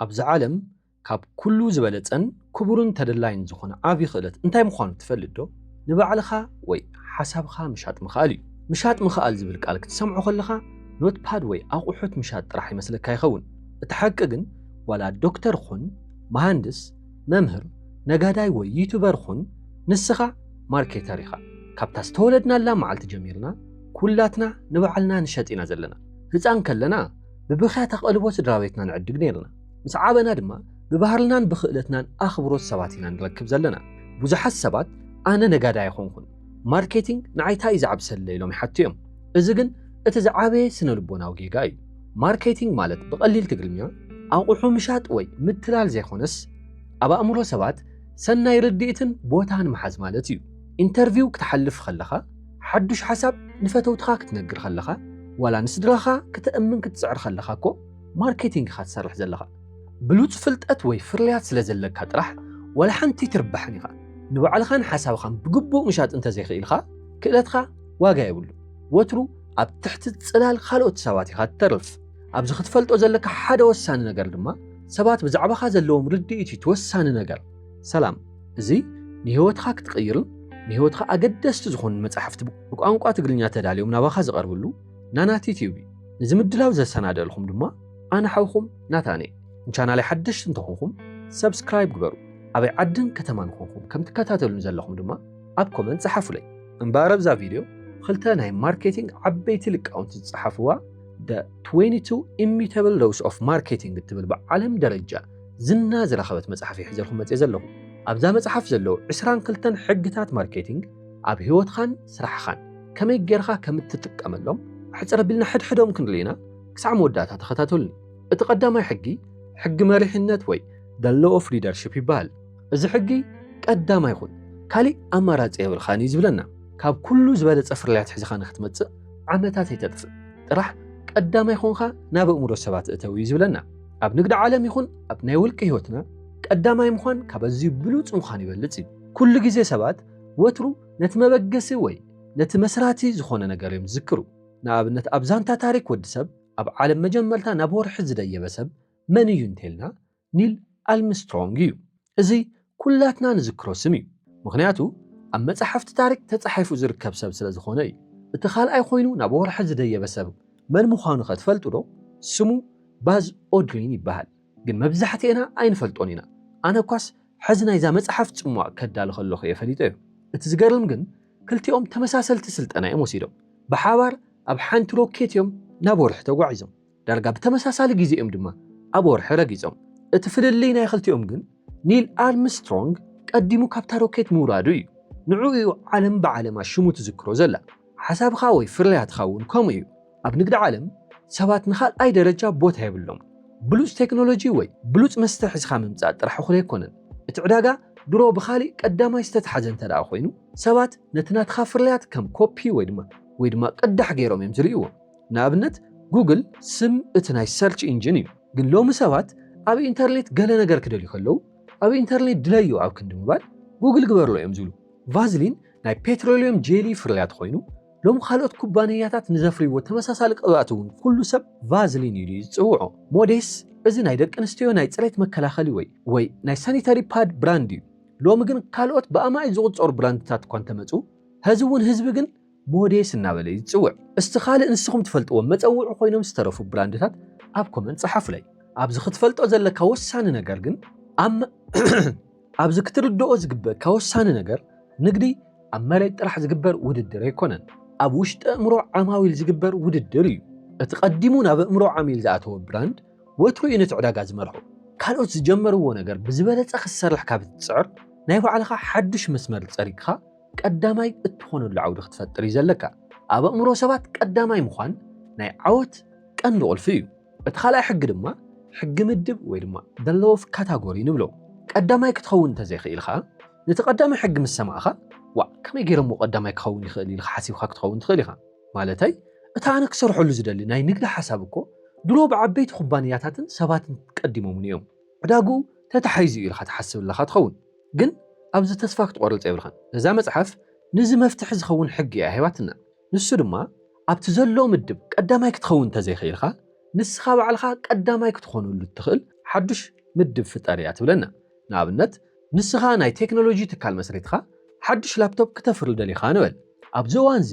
أبز عالم كاب كله زبالتن كبرون تدلاين زخون عابي خلت انتاي مخانو تفلدو نبعلخا وي حسابخا مشات مخالي مشات مخال زبلك قالك تسمعو خلخا نوت باد وي أقوحوت مشات راح يمسلك كايخون اتحققن ولا دكتور خون مهندس ممهر نقاداي وي يوتيوبر خون نسخا ماركتر إخا كابتا استولدنا لا معلت جميلنا كلاتنا نبعلنا نشاتينا زلنا هزان كلنا ببخيا تقلبو سدراويتنا نعدق نيرنا مس عابنا دما ببهرلنا بخلتنا أخبروت سباتينا نركب زلنا بوزحات سبات أنا نقاداي خونكن ماركتينج نعيتا إذا عبسل ليلوم يحتيهم إذن اتزعابي سنلبونا وجيجاي ماركتينج مالت بقليل تقلميا أو مشات وي متلال زي خونس أبا أمرو سبات سنة يرديتن بوتان محاز مالتيو انترفيو كتحلف خلخا حدوش حساب نفتو تخاك تنقر خلخا ولا نسدرخا كتأمن كتسعر خلخا كو ماركتينج خات سرح زلخا بلوت فلتقت وي فرليات سلازلك هترح ولا حنتي تربحني خا نبعلخان حساب خان بقبو مشات انت زي خيلخا كلتخا واقا يقولو وترو أب تحت الصلال خلوت سواتي خات ترلف أب زخت فلتو زلك حدا وسان نقر دما سبات بزعبا خازلوم رديتي توسان نقر سلام زي نهوتخا كتقيرن نهوتخا أقدست زخون متحفت بقانقوا تقلنيا تداليوم ناباخا زقربلو ناناتي تيوبي نزمدلاو زي سنادة لكم دما أنا حوكم ناتاني إن كان علي حدش تنتخونكم سبسكرايب قبرو أبي عدن كتمان خونكم كم تكتاتلو نزلكم دما أب كومنت صحفوا لي انبارب زا فيديو خلتنا هاي ماركتينج عبيتي لك أو تتصحفوا The 22 Immutable Laws of Marketing تبل بعالم درجة زنا زرخبت مصحفي حزلكم متزلهم أبزا مصحف زلو 20 كلتن حقتات ماركتينج أب هيوت خان سرح خان كم يجرخا كم تتقملهم حصر بلنا حدهم كنلينا كسع موداتها تختاتلني اتقدم حقي حق مريحنت وي The Law of Leadership يبال إذا حقي قدام يخون كالي أمارات يبل خاني زبلنا كاب كله زبالة صفر ليات حزي خان ختمت عمتات يتدفع راح قدام يخونخا ناب أمور السبات اتوي زبلنا أب نقد عالم يخون أب نيولك هيوتنا قدام يمخان كابزي بلوت مخان يبلتي كل جزء سبات وترو نتمبقسي وي نتمسراتي زخون نقر يمذكرو ناب نت أبزانتا تاريك ودسب أب عالم مجملتا نابور حزدا يبسب من ينتلنا نيل ألمسترونغيو إزي كلاتنا نذكرو سميو مغنياتو أما تحفت تاريك تتحيفو زركب سب سلازخوني اتخال أي خوينو نابور حزدا يبسب من مخانو خد فلتو سمو باز أودرين يبهال قن مبزحتي أنا أين فلتونينا أنا كواس حزنا إذا متحفت سموا كدال خلوخ يفليتو اتزقر المقن كلتي تمساسل تسلت أنا يموسيدو بحاور أب حانت روكيت يوم نابور حتو عزم درقا بتمساسل جيزي دما أبور حرقيزم اتفلل لينا يخلتي قن نيل أرمسترونغ قدمو كابتا روكيت مورادو نعويو عالم بعالم شمو تذكرو زلا حساب خاوي فرليات خاون كوميو أب نقد عالم سوات نخال أي درجة بوت هيبلهم بلوز تكنولوجي وي بلوز مستحز خاممزات رح خليه يكونن اتعداقا درو بخالي قداما يستتحزن تدا خوينو سوات نتنات خافرليات كم كوبي ويدما قد حقيروم يمزريوه نابنت جوجل سم اتناي سيرش انجينير قن لوم سوات أبي إنترنت قال نقر كدل يخلو أبي إنترنت دلايو أو كندو مبال جوجل قبر له يمزلو فازلين ناي بتروليوم جيلي فرليات خوينو لوم خالوت كوبانياتات نزفري وتمساسال قباتون كل سب فازلين يلي يصوعو موديس إذن ناي دق انستيو ناي صريت مكلاخلي وي ناي سانيتاري باد براندي لوم ግን ካልኦት በአማይ ዝغጽር ብራንድታት ኳን ተመጹ ህዝቡን ህዝብ ግን ሞዴስ እናበለ ይጽውዕ እስትኻል እንስኹም ትፈልጥዎ መጸውዑ ኮይኖም ዝተረፉ ብራንድታት ኣብ ኮመንት ጽሐፍ ላይ ኣብዚ ክትፈልጦ ዘለካ ወሳኒ ነገር ግን ኣብዚ ክትርድኦ ዝግበር ከወሳኒ ነገር ንግዲ ኣብ መሬት ጥራሕ ዝግበር ውድድር ኣይኮነን ኣብ ውሽጢ እምሮ ዓማዊል ዝግበር ውድድር እዩ እቲ ቀዲሙ ናብ እምሮ ዓሚል ዝኣተወ ብራንድ ወትሩ ይነት ዕዳጋ ዝመርሑ ካልኦት ዝጀመርዎ ነገር ብዝበለጸ ክሰርሕ ካብ ትጽዕር ናይ ባዕልኻ ሓድሽ መስመር ጸሪግኻ ቀዳማይ እትኾነሉ ዓውዲ ክትፈጥር ይዘለካ ኣብ እምሮ ሰባት ቀዳማይ ምዃን ናይ ዓወት ቀንዲ ቁልፊ እዩ እቲ ካልኣይ ሕጊ ድማ ሕጊ ምድብ ወይ ድማ the law of category ንብሎ ቀዳማይ ክትኸውን ተዘይኽኢልኻ ነቲ ቀዳማይ ሕጊ ምስ ሰማዕኻ ዋ ከመይ ገይሮሞ ቀዳማይ ክኸውን ይኽእል ኢልካ ሓሲብካ ክትኸውን ትኽእል ኢኻ ማለተይ እቲ ኣነ ክሰርሐሉ ዝደሊ ናይ ንግዲ ሓሳብ እኮ ድሮ ብዓበይቲ ኩባንያታትን ሰባትን ቀዲሞም እዮም ዕዳጉ ተተሓይዙ ኢልካ ትሓስብ ኣለኻ ትኸውን ግን ኣብዚ ተስፋ ክትቆርጽ የብልኻን እዛ መጽሓፍ ንዚ መፍትሒ ዝኸውን ሕጊ እያ ሂባትና ንሱ ድማ ኣብቲ ዘሎ ምድብ ቀዳማይ ክትኸውን ተዘይኽኢልካ ንስኻ ባዕልኻ ቀዳማይ ክትኾነሉ ትኽእል ሓድሽ ምድብ ፍጠርያ ትብለና ንኣብነት ንስኻ ናይ ቴክኖሎጂ ትካል መስሪትኻ ሓድሽ ላፕቶፕ ክተፍርል ደሊኻ ንበል ኣብዚ እዋን እዚ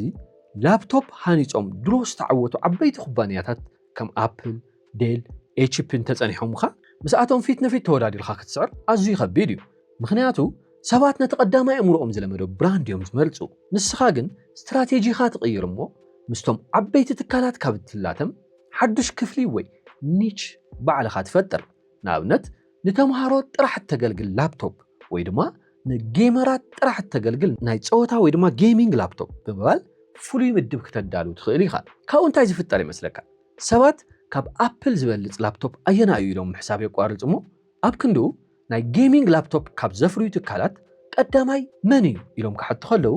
ላፕቶፕ ሃኒፆም ድሮ ዝተዓወቱ ዓበይቲ ኩባንያታት ከም ኣፕል ዴል ኤችፒ ተጸኒሖምካ ምስኣቶም ፊት ንፊት ተወዳዲርካ ክትስዕር ኣዝዩ ይከቢድ እዩ ምክንያቱ ሰባት ነቲ ቀዳማይ እምሮኦም ዝለመዶ ብራንድ እዮም ዝመርፁ ንስኻ ግን ስትራቴጂኻ ትቕይር እሞ ምስቶም ዓበይቲ ትካላት ካብ እትላተም ሓድሽ ክፍሊ ወይ ኒች ባዕልኻ ትፈጥር ንኣብነት ንተምሃሮ ጥራሕ ተገልግል ላፕቶፕ ወይ ድማ ንጌመራት ጥራሕ ተገልግል ናይ ፀወታ ወይ ድማ ጌሚንግ ላፕቶፕ ብምባል ፍሉይ ምድብ ከተዳሉ ትኽእል ኢኻ ካብኡ እንታይ ዝፍጠር ይመስለካ ሰባት ካብ ኣፕል ዝበልፅ ላፕቶፕ ኣየና እዩ ኢሎም ምሕሳብ የቋርፅ እሞ ኣብ ክንዱ ናይ ጌሚንግ ላፕቶፕ ካብ ዘፍርዩ ትካላት ቀዳማይ መን እዩ ኢሎም ክሓቱ ከለዉ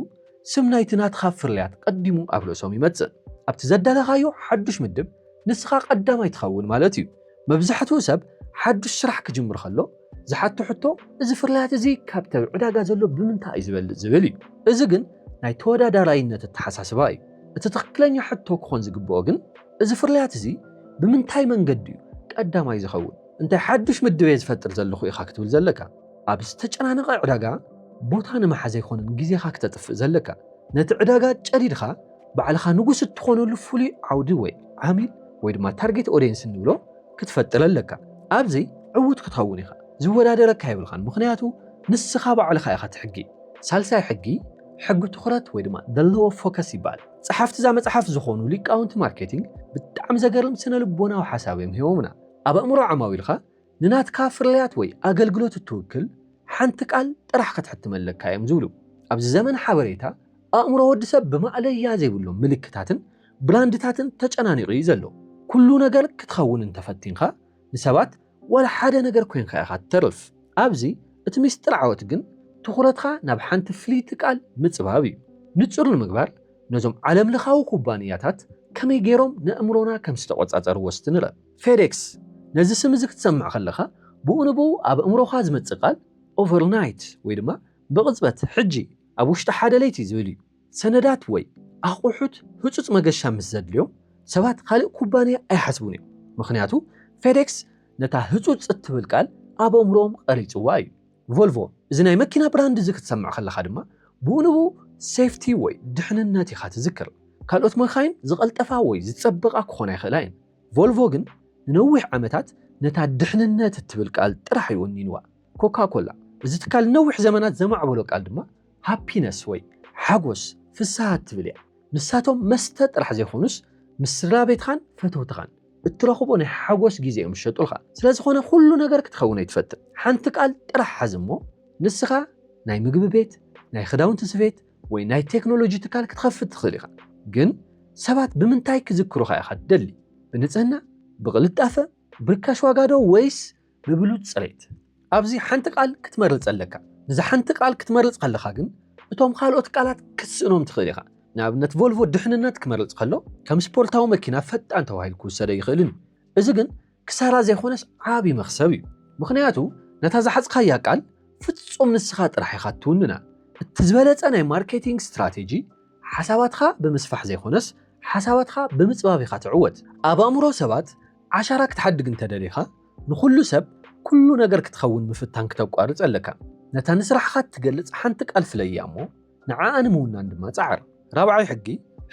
ስም ናይቲ ናትካ ፍርያት ቀዲሙ ኣብ ርእሶም ይመፅእ ኣብቲ ዘዳለኻዮ ሓድሽ ምድብ ንስኻ ቀዳማይ ትኸውን ማለት እዩ መብዛሕትኡ ሰብ ሓድሽ ስራሕ ክጅምር ከሎ ዝሓቱ ሕቶ እዚ ፍርያት እዚ ካብ ተብ ዕዳጋ ዘሎ ብምንታይ እዩ ዝበልፅ ዝብል እዩ እዚ ግን ናይ ተወዳዳራይነት እተሓሳስባ እዩ እቲ ትክክለኛ ሕቶ ክኾን ዝግብኦ ግን እዚ ፍርያት እዚ ብምንታይ መንገዲ እዩ ቀዳማይ ዝኸውን እንታይ ሓድሽ ምድብ ዝፈጥር ዘለኹ ኢኻ ክትብል ዘለካ ኣብ ዝተጨናነቐ ዕዳጋ ቦታ ንመሓዘ ይኮንን ግዜኻ ክተጥፍእ ዘለካ ነቲ ዕዳጋ ጨዲድኻ ባዕልኻ ንጉስ እትኾነሉ ፍሉይ ዓውዲ ወይ ዓሚል ወይ ድማ ታርጌት ኦዲየንስ ንብሎ ክትፈጥር ኣለካ ኣብዚ ዕውት ክትኸውን ኢኻ ዝወዳደረካ ይብልኻን ምክንያቱ ንስኻ ባዕልኻ ኢኻ ትሕጊ ሳልሳይ ሕጊ ሕጊ ትኹረት ወይ ድማ the law of focus ይባል ጸሓፍቲ ዛ መጽሓፍ ዝኾኑ ሊቃውንቲ ማርኬቲንግ ብጣዕሚ ዘገርም ስነ ልቦናዊ ሓሳብ እዮም ሂቦምና ኣብ ኣእምሮ ዓማዊልኻ ንናትካ ፍርያት ወይ ኣገልግሎት እትውክል ሓንቲ ቃል ጥራሕ ክትሕትመለካ እዮም ዝብሉ ኣብዚ ዘመን ሓበሬታ ኣእምሮ ወዲ ሰብ ብማዕለያ ዘይብሎም ምልክታትን ብራንድታትን ተጨናኒቑ እዩ ዘሎ ኩሉ ነገር ክትኸውን እንተፈቲንካ ንሰባት ወላ ሓደ ነገር ኮይንካ ኢኻ ትተርፍ ኣብዚ እቲ ምስጢር ዓወት ግን ትኹረትካ ናብ ሓንቲ ፍሊት ቃል ምጽባብ እዩ ንጹር ንምግባር ነዞም ዓለምለኻዊ ኩባንያታት ከመይ ገይሮም ንእምሮና ከም ዝተቆጻጸሩ ወስቲ ንርኢ ፌዴክስ ነዚ ስም እዚ ክትሰምዕ ከለኻ ብኡ ንብኡ ኣብ እምሮኻ ዝመጽእ ቃል ኦቨርናይት ወይ ድማ ብቕጽበት ሕጂ ኣብ ውሽጢ ሓደ ለይቲ ዝብል እዩ ሰነዳት ወይ ኣቑሑት ህጹጽ መገሻ ምስ ዘድልዮም ሰባት ካልእ ኩባንያ ኣይሓስቡን እዮም ምክንያቱ ፌዴክስ ነታ ህጹጽ እትብል ቃል ኣብ እምሮኦም ቀሪጽዋ እዩ ቮልቮ እዚ ናይ መኪና ብራንድ እዚ ክትሰምዕ ከለኻ ድማ ብኡ ንብኡ ሴፍቲ ወይ ድሕንነት ኢኻ ትዝክር ካልኦት መካይን ዝቐልጠፋ ወይ ዝጸበቓ ክኾና ይኽእላ እየን ቮልቮ ግን ንነዊሕ ዓመታት ነታ ድሕንነት እትብል ቃል ጥራሕ ይወኒንዋ ኮካ ኮላ እዚ ትካል ነዊሕ ዘመናት ዘማዕበሎ ቃል ድማ ሃፒነስ ወይ ሓጎስ ፍስሓ ትብል እያ ንሳቶም መስተ ጥራሕ ዘይኮኑስ ምስ ስድራ ቤትኻን ፈተውትኻን እትረኽቦ ናይ ሓጎስ ግዜ እዮም ዝሸጡልካ ስለዝኾነ ኩሉ ነገር ክትኸውን ኣይትፈትር ሓንቲ ቃል ጥራሕ ሓዝ እሞ ንስኻ ናይ ምግቢ ቤት ናይ ክዳውንቲ ስፌት ወይ ናይ ቴክኖሎጂ ትካል ክትኸፍት ትኽእል ኢኻ ግን ሰባት ብምንታይ ክዝክሩኻ ኢኻ ትደሊ ብንጽህና ብቕልጣፈ ብርካሽ ዋጋ ዶ ወይስ ብብሉፅ ጽሬት ኣብዚ ሓንቲ ቃል ክትመርጽ ኣለካ ንዛ ሓንቲ ቃል ክትመርጽ ከለኻ ግን እቶም ካልኦት ቃላት ክትስእኖም ትኽእል ኢኻ ንኣብነት ቮልቮ ድሕንነት ክመርጽ ከሎ ከም ስፖርታዊ መኪና ፈጣን ተባሂሉ ክውሰደ ይኽእልን እዚ ግን ክሳራ ዘይኮነስ ዓቢ መኽሰብ እዩ ምክንያቱ ነታ ዝሓጽካያ ቃል ፍጹም ንስኻ ጥራሕ ኢኻ ትውንና እቲ ዝበለጸ ናይ ማርኬቲንግ ስትራቴጂ ሓሳባትካ ብምስፋሕ ዘይኮነስ ሓሳባትካ ብምጽባብ ኢኻ ትዕወት ኣብ ኣእምሮ ሰባት ዓሻራ ክትሓድግ እንተደሊኻ ንኩሉ ሰብ ኩሉ ነገር ክትኸውን ምፍታን ክተቋርጽ ኣለካ ነታ ንስራሕካ ትገልጽ ሓንቲ ቃል ፍለያ እሞ ንዓኣ ንምውናን ድማ ጻዕር ራብዓይ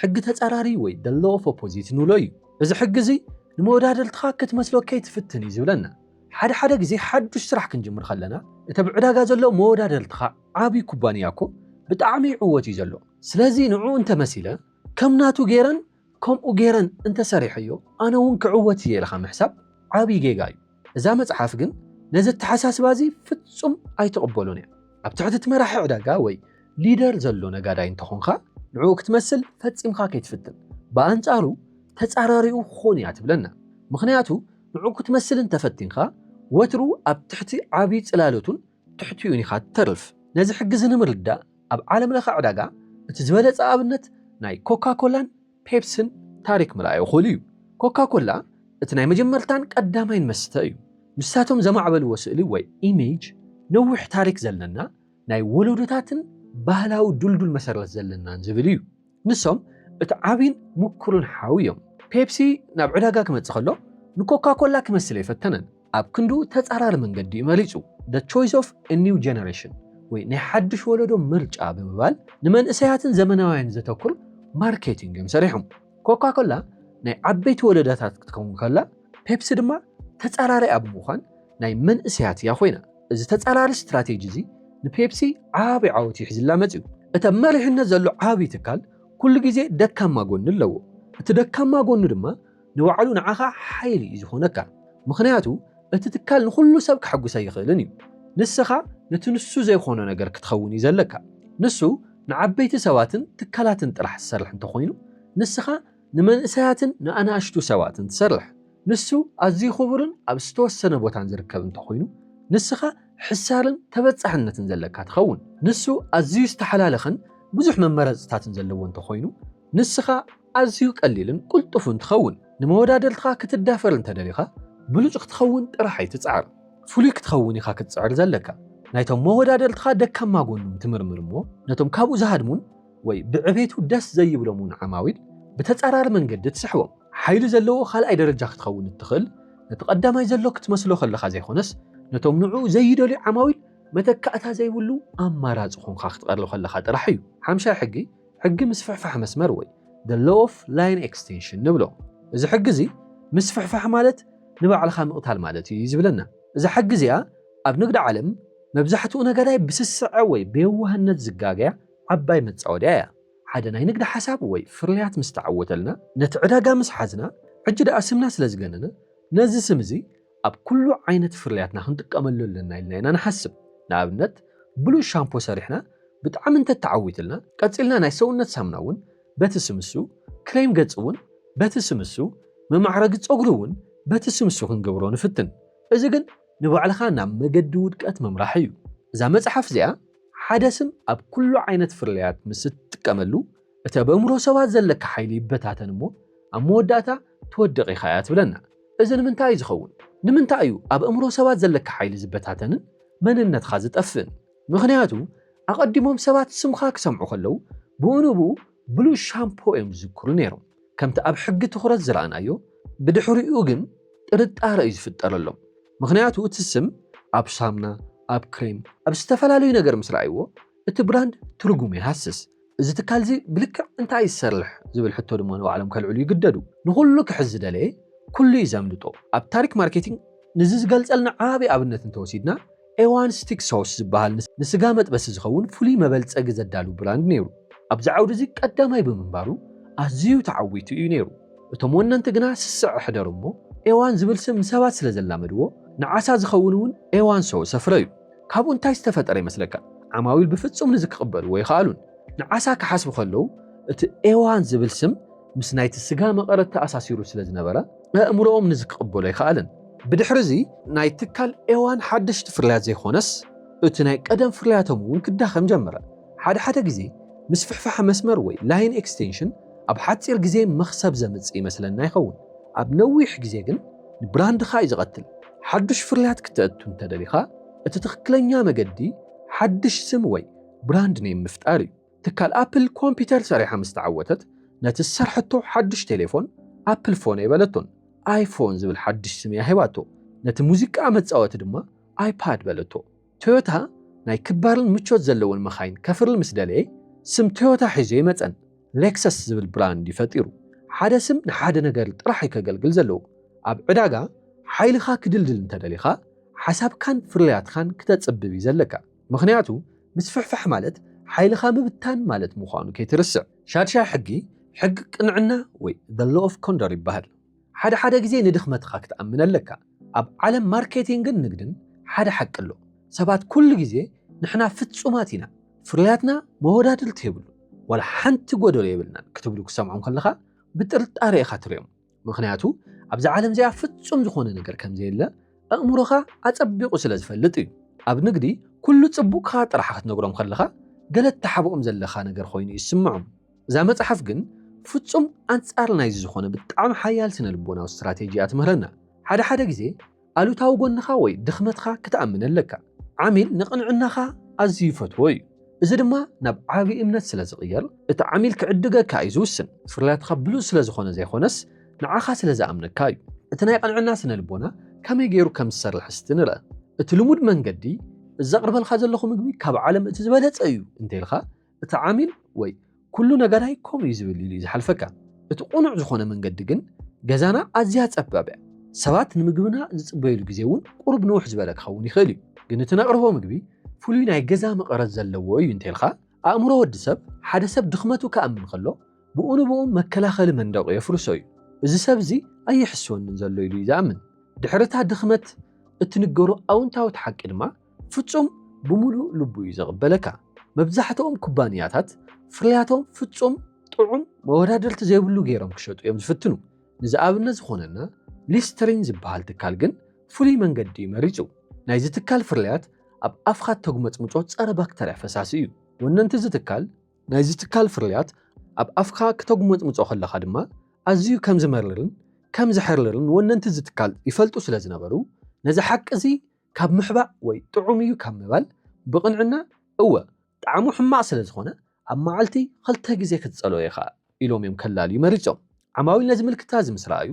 ሕጊ ተጻራሪ ወይ the law of opposite ንብሎ እዩ እዚ ሕጊ እዚ ንመወዳደልትኻ ክትመስሎ ከይትፍትን እዩ ዝብለና ሓደ ግዜ ሓድሽ ስራሕ ክንጅምር ከለና እቲ ብዕዳጋ ዘሎ መወዳደልትኻ ዓብይ ኩባንያ እኮ ብጣዕሚ ዕወት እዩ ዘሎ ስለዚ ንዑ እንተመሲለ ከም ናቱ ገይረን ከምኡ ገይረን እንተሰሪሕዮ ኣነ እውን ክዕወት እየ ኢልካ ምሕሳብ ዓብይ ጌጋ እዩ እዛ መጽሓፍ ግን ነዚ ተሓሳስባ እዚ ፍጹም ኣይተቐበሎን እያ ኣብ ትሕቲ እቲ መራሒ ዕዳጋ ወይ ሊደር ዘሎ ነጋዳይ እንተኾንካ ንዑ ክትመስል ፈጺምካ ከይትፍትን ብኣንጻሩ ተጻራሪኡ ኾን እያ ትብለና ምክንያቱ ንዑ ክትመስል እንተፈቲንካ ወትሩ ኣብ ትሕቲ ዓብይ ጽላለቱን ትሕቲኡን ኢኻ ትተርፍ ነዚ ሕጊ ንምርዳእ ኣብ ዓለም ለኸ ዕዳጋ እቲ ዝበለጸ ኣብነት ናይ ኮካ ኮላን ፔፕስን ታሪክ ምርኣይ ይኽእሉ እዩ ኮካ ኮላ እቲ ናይ መጀመርታን ቀዳማይን መስተ እዩ ንሳቶም ዘማዕበልዎ ስእሊ ወይ ኢሜጅ ነዊሕ ታሪክ ዘለና ናይ ወለዶታትን ባህላዊ ዱልዱል መሰረት ዘለናን ዝብል እዩ ንሶም እቲ ዓብይን ሙኩሩን ሓዊ እዮም ፔፕሲ ናብ ዕዳጋ ክመጽእ ከሎ ንኮካ ኮላ ክመስል ኣይፈተነን ኣብ ክንዱ ተጻራሪ መንገዲ መሪጹ the choice of a new generation ወይ ናይ ሓድሽ ወለዶ ምርጫ ብምባል ንመንእሰያትን ዘመናውያን ዘተኩር ማርኬቲንግ ሰሪሖም ኮካኮላ ናይ ዓበይቲ ወለዳታት ክትከውን ከላ ፔፕሲ ድማ ተጻራሪ ኣብ ምዃን ናይ መንእሰያት እያ ኮይና እዚ ተጻራሪ ስትራቴጂ እዚ ንፔፕሲ ዓቢ ዓወት ይሕዝላ መጽዩ እታ መሪሕነት ዘሎ ዓቢ ትካል ኩሉ ግዜ ደካማ ጎኒ ኣለዎ እቲ ደካማ ጎኒ ድማ ንባዕሉ ንዓኻ ሓይሊ ዝኾነካ ምኽንያቱ እቲ ትካል ንኹሉ ሰብ ክሐጉስ ኣይኽእልን እዩ ንስኻ ነቲ ንሱ ዘይኾነ ነገር ክትኸውን እዩ ዘለካ ንሱ ንዓበይቲ ሰባትን ትካላትን ጥራሕ ዝሰርሕ እንተኾይኑ ንስኻ ንመንእሰያትን ንኣናእሽቱ ሰባትን ትሰርሕ ንሱ ኣዝዩ ክቡርን ኣብ ዝተወሰነ ቦታን ዝርከብ እንተኾይኑ ንስኻ ሕሳርን ተበጻሕነትን ዘለካ ትኸውን ንሱ ኣዝዩ ዝተሓላለኸን ብዙሕ መመረፅታትን ዘለዎ እንተኾይኑ ንስኻ ኣዝዩ ቀሊልን ቁልጡፍን ትኸውን ንመወዳደርትኻ ክትዳፈር እንተደሊኻ ብሉጭ ክትኸውን ጥራሕ ኣይትፅዓር ፍሉይ ክትኸውን ኢኻ ክትፅዕር ዘለካ ናይቶም መወዳደርትኻ ደካማ ጎኖም ትምርምር እሞ ነቶም ካብኡ ዝሃድሙን ወይ ብዕቤቱ ደስ ዘይብሎምን ዓማዊል ብተጻራሪ መንገዲ ትስሕቦም ሓይሊ ዘለዎ ካልኣይ ደረጃ ክትኸውን እትኽእል ነቲ ቀዳማይ ዘሎ ክትመስሎ ከለኻ ዘይኾነስ ነቶም ንዑ ዘይደልዩ ዓማዊል መተካእታ ዘይብሉ ኣማራፂ ኾንካ ክትቐርብ ከለኻ ጥራሕ እዩ ሓምሻይ ሕጊ ምስፍሕፋሕ መስመር ወይ the law of line extension ንብሎ እዚ ሕጊ እዚ ምስፍሕፋሕ ማለት ንባዕልኻ ምቕታል ማለት እዩ ዝብለና እዚ ሕጊ እዚኣ ኣብ ንግዲ ዓለም መብዛሕትኡ ነገራይ ብስስዐ ወይ ብየዋህነት ዝጋገያ ዓባይ መጻወድያ እያ ሓደ ናይ ንግዲ ሓሳብ ወይ ፍርያት ምስ ተዓወተልና ነቲ ዕዳጋ ምስ ሓዝና ሕጂ ደኣ ስምና ስለ ዝገነነ ነዚ ስም እዚ ኣብ ኩሉ ዓይነት ፍርያትና ክንጥቀመሉ ኣለና ኢልና ኢና ንሓስብ ንኣብነት ብሉ ሻምፖ ሰሪሕና ብጣዕሚ እንተተዓዊትልና ቀፂልና ናይ ሰውነት ሳሙና እውን በቲ ስምሱ ክሬም ገጽ እውን በቲ ስምሱ መማዕረጊ ፀጉሪ እውን በቲ ስምሱ ክንገብሮ ንፍትን እዚ ግን ንባዕልኻ ናብ መገዲ ውድቀት መምራሕ እዩ እዛ መጽሓፍ እዚኣ ሓደ ስም ኣብ ኩሉ ዓይነት ፍርያት ምስ ትጥቀመሉ እቲ በእምሮ ሰባት ዘለካ ሓይሊ ይበታተን እሞ ኣብ መወዳእታ ትወድቕ ኢኻ እያ ትብለና እዚ ንምንታይ እዩ ዝኸውን ንምንታይ እዩ ኣብ እምሮ ሰባት ዘለካ ሓይሊ ዝበታተንን መንነትካ ዝጠፍእን ምኽንያቱ ኣቐዲሞም ሰባት ስምካ ክሰምዑ ከለዉ ብኡንብኡ ብሉ ሻምፖ እዮም ዝዝክሩ ነይሮም ከምቲ ኣብ ሕጊ ትኹረት ዝረኣናዮ ብድሕሪኡ ግን ጥርጣረ እዩ ዝፍጠረሎም ምኽንያቱ እቲ ስም ኣብ ሳሙና ኣብ ክሬም ኣብ ዝተፈላለዩ ነገር ምስ ረኣይዎ እቲ ብራንድ ትርጉም ይሃስስ እዚ ትካል እዚ ብልክዕ እንታይ ይሰርሕ ዝብል ሕቶ ድማ ንባዕሎም ከልዕሉ ይግደዱ ንኹሉ ክሕዝ ዝደለየ ኩሉ ይዘምልጦ ኣብ ታሪክ ማርኬቲንግ ንዚ ዝገልጸልና ዓቢ ኣብነት እንተወሲድና ኤዋን ስቲክ ሶስ ዝበሃል ንስጋ መጥበሲ ዝኸውን ፍሉይ መበልጸጊ ዘዳሉ ብራንድ ነይሩ ኣብዚ ዓውዲ እዚ ቀዳማይ ብምንባሩ ኣዝዩ ተዓዊቱ እዩ ነይሩ እቶም ወነንቲ ግና ስስዕ ሕደሩ እሞ ኤዋን ዝብል ስም ሰባት ስለ ዘላመድዎ ንዓሳ ዝኸውን እውን ኤዋን ሶስ ሰፍረ እዩ ካብኡ እንታይ ዝተፈጠረ ይመስለካ ዓማዊል ብፍጹም ንዚ ክቕበልዎ ይኽኣሉን ንዓሳ ክሓስቡ ከለዉ እቲ ኤዋን ዝብል ስም ምስ ናይቲ ስጋ መቐረት ተኣሳሲሩ ስለ ዝነበረ ኣእምሮኦም ንዚ ክቕበሎ ይኽኣልን ብድሕሪ እዚ ናይ ትካል ኤዋን ሓደሽቲ ፍርያት ዘይኮነስ እቲ ናይ ቀደም ፍርያቶም እውን ክዳኸም ጀመረ ሓደ ግዜ ምስ ፍሕፋሕ መስመር ወይ ላይን ኤክስቴንሽን ኣብ ሓፂር ግዜ መኽሰብ ዘምጽእ ይመስለና ይኸውን ኣብ ነዊሕ ግዜ ግን ንብራንድኻ እዩ ዝቐትል ሓድሽ ፍርያት ክትእቱ እንተደሊኻ እቲ ትኽክለኛ መገዲ ሓድሽ ስም ወይ ብራንድ ኔም ምፍጣር እዩ ትካል ኣፕል ኮምፒተር ሰሪሓ ምስ ተዓወተት ነቲ ዝሰርሐቶ ሓድሽ ቴሌፎን ኣፕል ፎን የበለቶን ኣይፎን ዝብል ሓድሽ ስም እያ ሂባቶ ነቲ ሙዚቃ መጻወቲ ድማ ኣይፓድ በለቶ ቶዮታ ናይ ክባርን ምቾት ዘለዎን መኻይን ከፍርል ምስ ደለየ ስም ቶዮታ ሒዙ ይመፀን ሌክሰስ ዝብል ብራንድ ይፈጢሩ ሓደ ስም ንሓደ ነገር ጥራሕ ይከገልግል ዘለዎ ኣብ ዕዳጋ ሓይልኻ ክድልድል እንተደሊኻ ሓሳብካን ፍርያትካን ክተጽብብ ዘለካ ምኽንያቱ ምስ ፍሕፋሕ ማለት ሓይልኻ ምብታን ማለት ምዃኑ ከይትርስዕ ሻድሻይ ሕጊ ቅንዕና ወይ the law of condor ይበሃል ሓደ ግዜ ንድኽመትካ ክትኣምን ኣለካ ኣብ ዓለም ማርኬቲንግን ንግድን ሓደ ሓቂ ኣሎ ሰባት ኩሉ ግዜ ንሕና ፍጹማት ኢና ፍርያትና መወዳድርቲ የብሉ ወላ ሓንቲ ጎደሎ የብልናን ክትብሉ ክሰምዖም ከለኻ ብጥርጣረ ኢኻ ትሪኦም ምኽንያቱ ኣብዚ ዓለም እዚኣ ፍጹም ዝኾነ ነገር ከም ዘየለ ኣእምሮኻ ኣጸቢቑ ስለ ዝፈልጥ እዩ ኣብ ንግዲ ኩሉ ጽቡቕካ ጥራሕ ክትነግሮም ከለኻ ገለ ተሓብኦም ዘለኻ ነገር ኮይኑ ይስምዖም እዛ መጽሓፍ ግን ፍጹም ኣንጻር ናይ ዝኾነ ብጣዕሚ ሓያል ስነ ልቦናዊ ስትራቴጂያ ትምህረና ሓደ ግዜ ኣሉታዊ ጎንኻ ወይ ድኽመትካ ክትኣምን ኣለካ ዓሚል ንቕንዕናኻ ኣዝዩ ይፈትዎ እዩ እዚ ድማ ናብ ዓቢ እምነት ስለ ዝቕየር እቲ ዓሚል ክዕድገካ እዩ ዝውስን ፍርያትካ ብሉፅ ስለ ዝኾነ ዘይኾነስ ንዓኻ ስለ ዝኣምነካ እዩ እቲ ናይ ቅንዕና ስነ ልቦና ከመይ ገይሩ ከም ዝሰርሕ እስቲ ንርአ እቲ ልሙድ መንገዲ እዘቕርበልካ ዘለኹ ምግቢ ካብ ዓለም እቲ ዝበለፀ እዩ እንተይልካ እቲ ዓሚል ወይ ኩሉ ነገራይ ከምኡ እዩ ዝብል ኢሉ ዝሓልፈካ እቲ ቁኑዕ ዝኾነ መንገዲ ግን ገዛና ኣዝያ ፀባብ እያ ሰባት ንምግብና ዝፅበይሉ ግዜ እውን ቁርብ ንውሕ ዝበለ ክኸውን ይኽእል እዩ ግን እቲ ነቕርቦ ምግቢ ፍሉይ ናይ ገዛ መቐረት ዘለዎ እዩ እንተይልካ ኣእምሮ ወዲ ሰብ ሓደ ሰብ ድኽመቱ ከኣምን ከሎ ብኡ ንብኡ መከላኸሊ መንደቑ የፍርሶ እዩ እዚ ሰብ እዚ ኣይሕስወንን ዘሎ ኢሉ እዩ ዝኣምን ድሕሪታ ድኽመት እትንገሮ ኣውንታዊት ሓቂ ድማ ፍጹም ብምሉእ ልቡ እዩ ዘቕበለካ መብዛሕትኦም ኩባንያታት ፍርያቶም ፍጹም ጥዑም መወዳደርቲ ዘይብሉ ገይሮም ክሸጡ እዮም ዝፍትኑ ንዝኣብነት ዝኾነና ሊስተሪን ዝበሃል ትካል ግን ፍሉይ መንገዲ መሪፁ ናይዚ ትካል ፍርያት ኣብ ኣፍካ ተጉመፅምፆ ፀረ ባክተርያ ፈሳሲ እዩ ወነንቲ ዝትካል ናይዚ ትካል ፍርያት ኣብ ኣፍካ ክተጉመፅምፆ ከለካ ድማ ኣዝዩ ከም ዝመርርን ከም ዝሕርርን ወነንቲ ዝትካል ይፈልጡ ስለ ዝነበሩ ነዚ ሓቂ እዚ ካብ ምሕባእ ወይ ጥዑም እዩ ካብ ምባል ብቕንዕና እወ ጣዕሙ ሕማቕ ስለ ዝኾነ ኣብ መዓልቲ 2 ግዜ ክትፀልዮ ኢኻ ኢሎም እዮም ከላልዩ መሪፆም ዓማዊል ነዚ ምልክታት ዝምስራዩ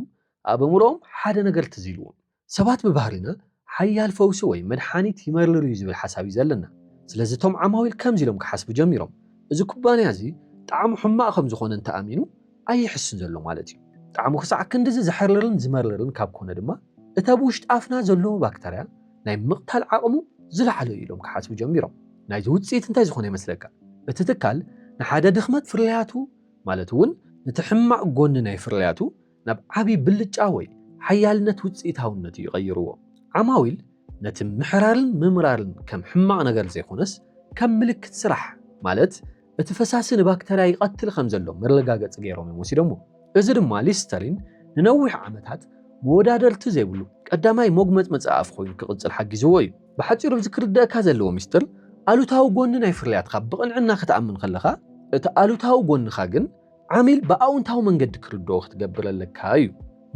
ኣብ ኣእምሮኦም ሓደ ነገር ትዚልዎም ሰባት ብባህሪና ሓያል ፈውሲ ወይ መድሓኒት ይመርልሩ እዩ ዝብል ሓሳብ እዩ ዘለና ስለዚ እቶም ዓማዊል ከምዚ ኢሎም ክሓስቡ ጀሚሮም እዚ ኩባንያ እዚ ጣዕሙ ሕማቕ ከም ዝኾነ እንተኣሚኑ ኣይሕስን ዘሎ ማለት እዩ ጣዕሙ ክሳዕ ክንዲዚ ዝሕርርን ዝመርርን ካብ ኮነ ድማ እታ ብውሽጢ ኣፍና ዘለዎ ባክተርያ ናይ ምቕታል ዓቕሙ ዝለዓለ ኢሎም ክሓስቡ ጀሚሮም ናይዚ ውፅኢት እንታይ ዝኾነ ይመስለካ እቲ ትካል ንሓደ ድኽመት ፍርያቱ ማለት እውን ነቲ ሕማቕ ጎኒ ናይ ፍርያቱ ናብ ዓብይ ብልጫ ወይ ሓያልነት ውፅኢታውነት እዩ ይቐይርዎ ዓማዊል ነቲ ምሕራርን ምምራርን ከም ሕማቕ ነገር ዘይኮነስ ከም ምልክት ስራሕ ማለት እቲ ፈሳሲ ንባክተርያ ይቐትል ከም ዘሎ መረጋገፂ ገይሮም እዮም ወሲዶሞ እዚ ድማ ሊስተሪን ንነዊሕ ዓመታት መወዳደርቲ ዘይብሉ ቀዳማይ መጉመፅመፂ ኣፍ ኮይኑ ክቕፅል ሓጊዝዎ እዩ ብሓፂሩ ዝክርደአካ ዘለዎ ሚስጥር ኣሉታዊ ጎኒ ናይ ፍርያትካ ብቕንዕና ክትኣምን ከለካ እቲ ኣሉታዊ ጎኒኻ ግን ዓሚል ብኣውንታዊ መንገዲ ክርድኦ ክትገብር ኣለካ እዩ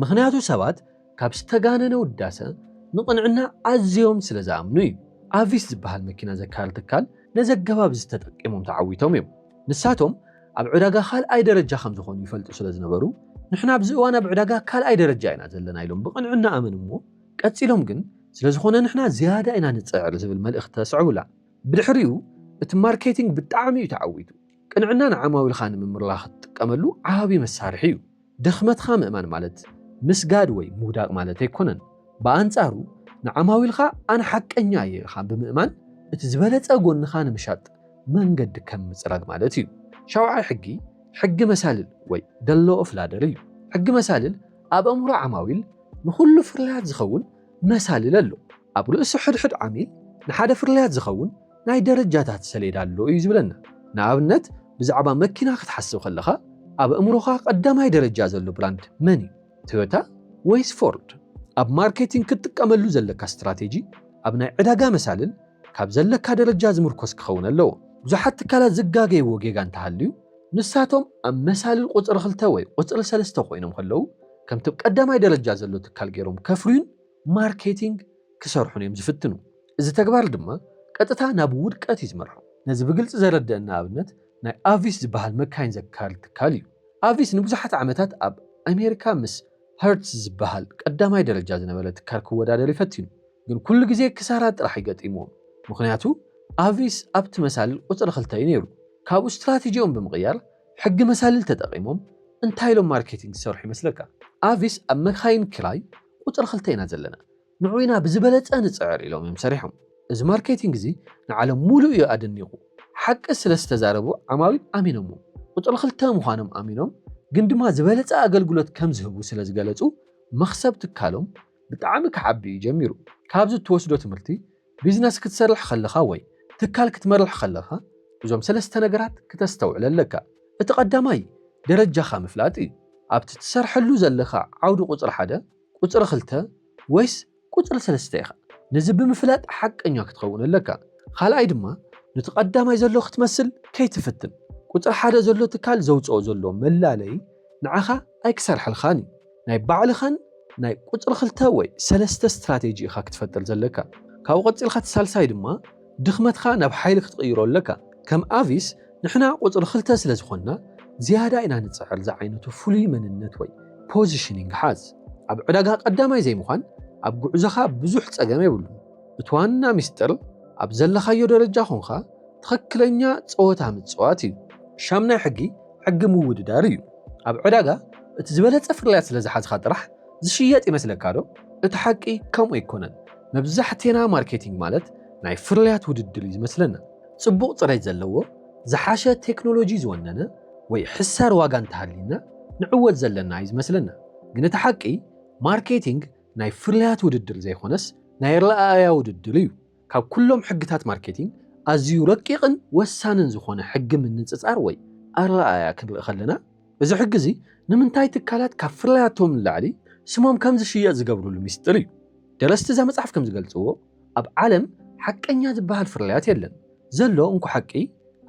ምክንያቱ ሰባት ካብ ዝተጋነነ ውዳሰ ንቕንዕና ኣዝዮም ስለ ዝኣምኑ እዩ ኣቪስ ዝበሃል መኪና ዘካል ትካል ነዚ ኣገባብ ዝተጠቂሞም ተዓዊቶም እዮም ንሳቶም ኣብ ዕዳጋ ካልኣይ ደረጃ ከም ዝኾኑ ይፈልጡ ስለ ዝነበሩ ንሕና ኣብዚ እዋን ኣብ ዕዳጋ ካልኣይ ደረጃ ኢና ዘለና ኢሎም ብቕንዕና ኣመን እሞ ቀፂሎም ግን ስለ ዝኾነ ንሕና ዝያዳ ኢና ንፅዕር ዝብል መልእኽቲ ተስዕቡላ ብድሕሪኡ እቲ ማርኬቲንግ ብጣዕሚ እዩ ተዓዊቱ ቅንዕና ንዓማዊልካ ንምምርላኽ ትጥቀመሉ ዓብይ መሳርሒ እዩ ድኽመትካ ምእማን ማለት ምስጋድ ወይ ምውዳቕ ማለት ኣይኮነን ብኣንጻሩ ንዓማዊልካ ኣነ ሓቀኛ እየ ኢልካ ብምእማን እቲ ዝበለፀ ጎንኻ ንምሻጥ መንገዲ ከም ምፅራግ ማለት እዩ ሻውዓይ ሕጊ መሳልል ወይ ደሎ ኦፍ ላደር እዩ ሕጊ መሳልል ኣብ ኣእምሮ ዓማዊል ንኩሉ ፍርያት ዝኸውን መሳልል ኣሎ ኣብ ርእሲ ሕድሕድ ዓሚል ንሓደ ፍርያት ዝኸውን ናይ ደረጃታት ሰሌዳ ኣሎ እዩ ዝብለና ንኣብነት ብዛዕባ መኪና ክትሓስብ ከለካ ኣብ ኣእምሮኻ ቀዳማይ ደረጃ ዘሎ ብራንድ መን እዩ ቶዮታ ወይስ ፎርድ ኣብ ማርኬቲንግ ክትጥቀመሉ ዘለካ ስትራቴጂ ኣብ ናይ ዕዳጋ መሳልል ካብ ዘለካ ደረጃ ዝምርኮስ ክኸውን ኣለዎ ብዙሓት ትካላት ዝጋገይዎ ጌጋ እንተሃልዩ ንሳቶም ኣብ መሳልል ቁፅሪ 2 ወይ ቁፅሪ 3 ኮይኖም ከለዉ ከምቲ ቀዳማይ ደረጃ ዘሎ ትካል ገይሮም ከፍርዩን ማርኬቲንግ ክሰርሑን እዮም ዝፍትኑ እዚ ተግባር ድማ ቀጥታ ናብ ውድቀት እዩ ዝመርሖ ነዚ ብግልፂ ዘረድአና ኣብነት ናይ ኣቪስ ዝበሃል መካይን ዘካል ትካል እዩ ኣቪስ ንብዙሓት ዓመታት ኣብ ኣሜሪካ ምስ ሄርትስ ዝበሃል ቀዳማይ ደረጃ ዝነበረ ትካል ክወዳደር ይፈትኑ ግን ኩሉ ግዜ ክሳራ ጥራሕ ይገጢሞም ምክንያቱ ኣቪስ ኣብቲ መሳልል ቁፅሪ 2 እዩ ነይሩ ካብኡ ስትራቴጂኦም ብምቕያር ሕጊ መሳልል ተጠቒሞም እንታይ ኢሎም ማርኬቲንግ ዝሰርሑ ይመስለካ ኣቪስ ኣብ መካይን ክራይ ቁፅሪ 2 ኢና ዘለና ንዑና ብዝበለፀ ንፅዕር ኢሎም እዮም ሰሪሖም እዚ ማርኬቲንግ እዚ ንዓለም ሙሉእ እዩ ኣደኒቑ ሓቂ ስለ ዝተዛረቡ ዓማዊል ኣሚኖሞ ቁፅሪ 2 ምዃኖም ኣሚኖም ግን ድማ ዝበለፀ ኣገልግሎት ከም ዝህቡ ስለ ዝገለጹ መኽሰብ ትካሎም ብጣዕሚ ክዓቢ እዩ ጀሚሩ ካብዚ ትወስዶ ትምህርቲ ቢዝነስ ክትሰርሕ ከለኻ ወይ ትካል ክትመርሕ ከለኻ እዞም 3 ነገራት ክተስተውዕል ኣለካ እቲ ቀዳማይ ደረጃኻ ምፍላጥ እዩ ኣብቲ ትሰርሐሉ ዘለኻ ዓውዲ ቁፅሪ 1 ቁፅሪ 2 ወይስ ቁፅሪ 3 ኢኻ ነዚ ብምፍላጥ ሓቀኛ ክትኸውን ኣለካ ካልኣይ ድማ ነቲ ቀዳማይ ዘሎ ክትመስል ከይትፍትን ቁፅሪ 1 ዘሎ ትካል ዘውፅኦ ዘሎ መላለይ ንዓኻ ኣይክሰርሐልኻን ናይ ባዕልኻን ናይ ቁፅሪ 2 ወይ 3 ስትራቴጂ ኢኻ ክትፈጥር ዘለካ ካብኡ ቀፂልካ ሳልሳይ ድማ ድኽመትካ ናብ ሓይሊ ክትቕይሮ ኣለካ ከም ኣቪስ ንሕና ቁፅሪ 2 ስለ ዝኾንና ዝያዳ ኢና ንፅዕር ዝዓይነቱ ፍሉይ መንነት ወይ ፖዚሽኒንግ ሓዝ ኣብ ዕዳጋ ቀዳማይ ዘይምዃን ኣብ ጉዕዞኻ ብዙሕ ጸገም የብሉ እቲ ዋና ሚስጥር ኣብ ዘለኻዮ ደረጃ ኾንኻ ትኽክለኛ ጸወታ ምጽዋት እዩ ሻምናይ ሕጊ ምውድዳር እዩ ኣብ ዕዳጋ እቲ ዝበለጸ ፍርያት ስለ ዝሓዝኻ ጥራሕ ዝሽየጥ ይመስለካ ዶ እቲ ሓቂ ከምኡ ኣይኮነን መብዛሕትኤና ማርኬቲንግ ማለት ናይ ፍርያት ውድድር እዩ ዝመስለና ጽቡቕ ጽሬት ዘለዎ ዝሓሸ ቴክኖሎጂ ዝወነነ ወይ ሕሳር ዋጋ እንተሃልዩና ንዕወት ዘለና እዩ ዝመስለና ግን እቲ ሓቂ ማርኬቲንግ ናይ ፍርያት ውድድር ዘይኾነስ ናይ ረኣያ ውድድር እዩ ካብ ኩሎም ሕግታት ማርኬቲንግ ኣዝዩ ረቂቕን ወሳንን ዝኾነ ሕጊ ምንጽጻር ወይ ኣረኣያ ክንርኢ ከለና እዚ ሕጊ እዚ ንምንታይ ትካላት ካብ ፍርያቶም ንላዕሊ ስሞም ከም ዝሽየጥ ዝገብሩሉ ሚስጥር እዩ ደረስቲ እዛ መጽሓፍ ከም ዝገልጽዎ ኣብ ዓለም ሓቀኛ ዝበሃል ፍርያት የለን ዘሎ እንኳ ሓቂ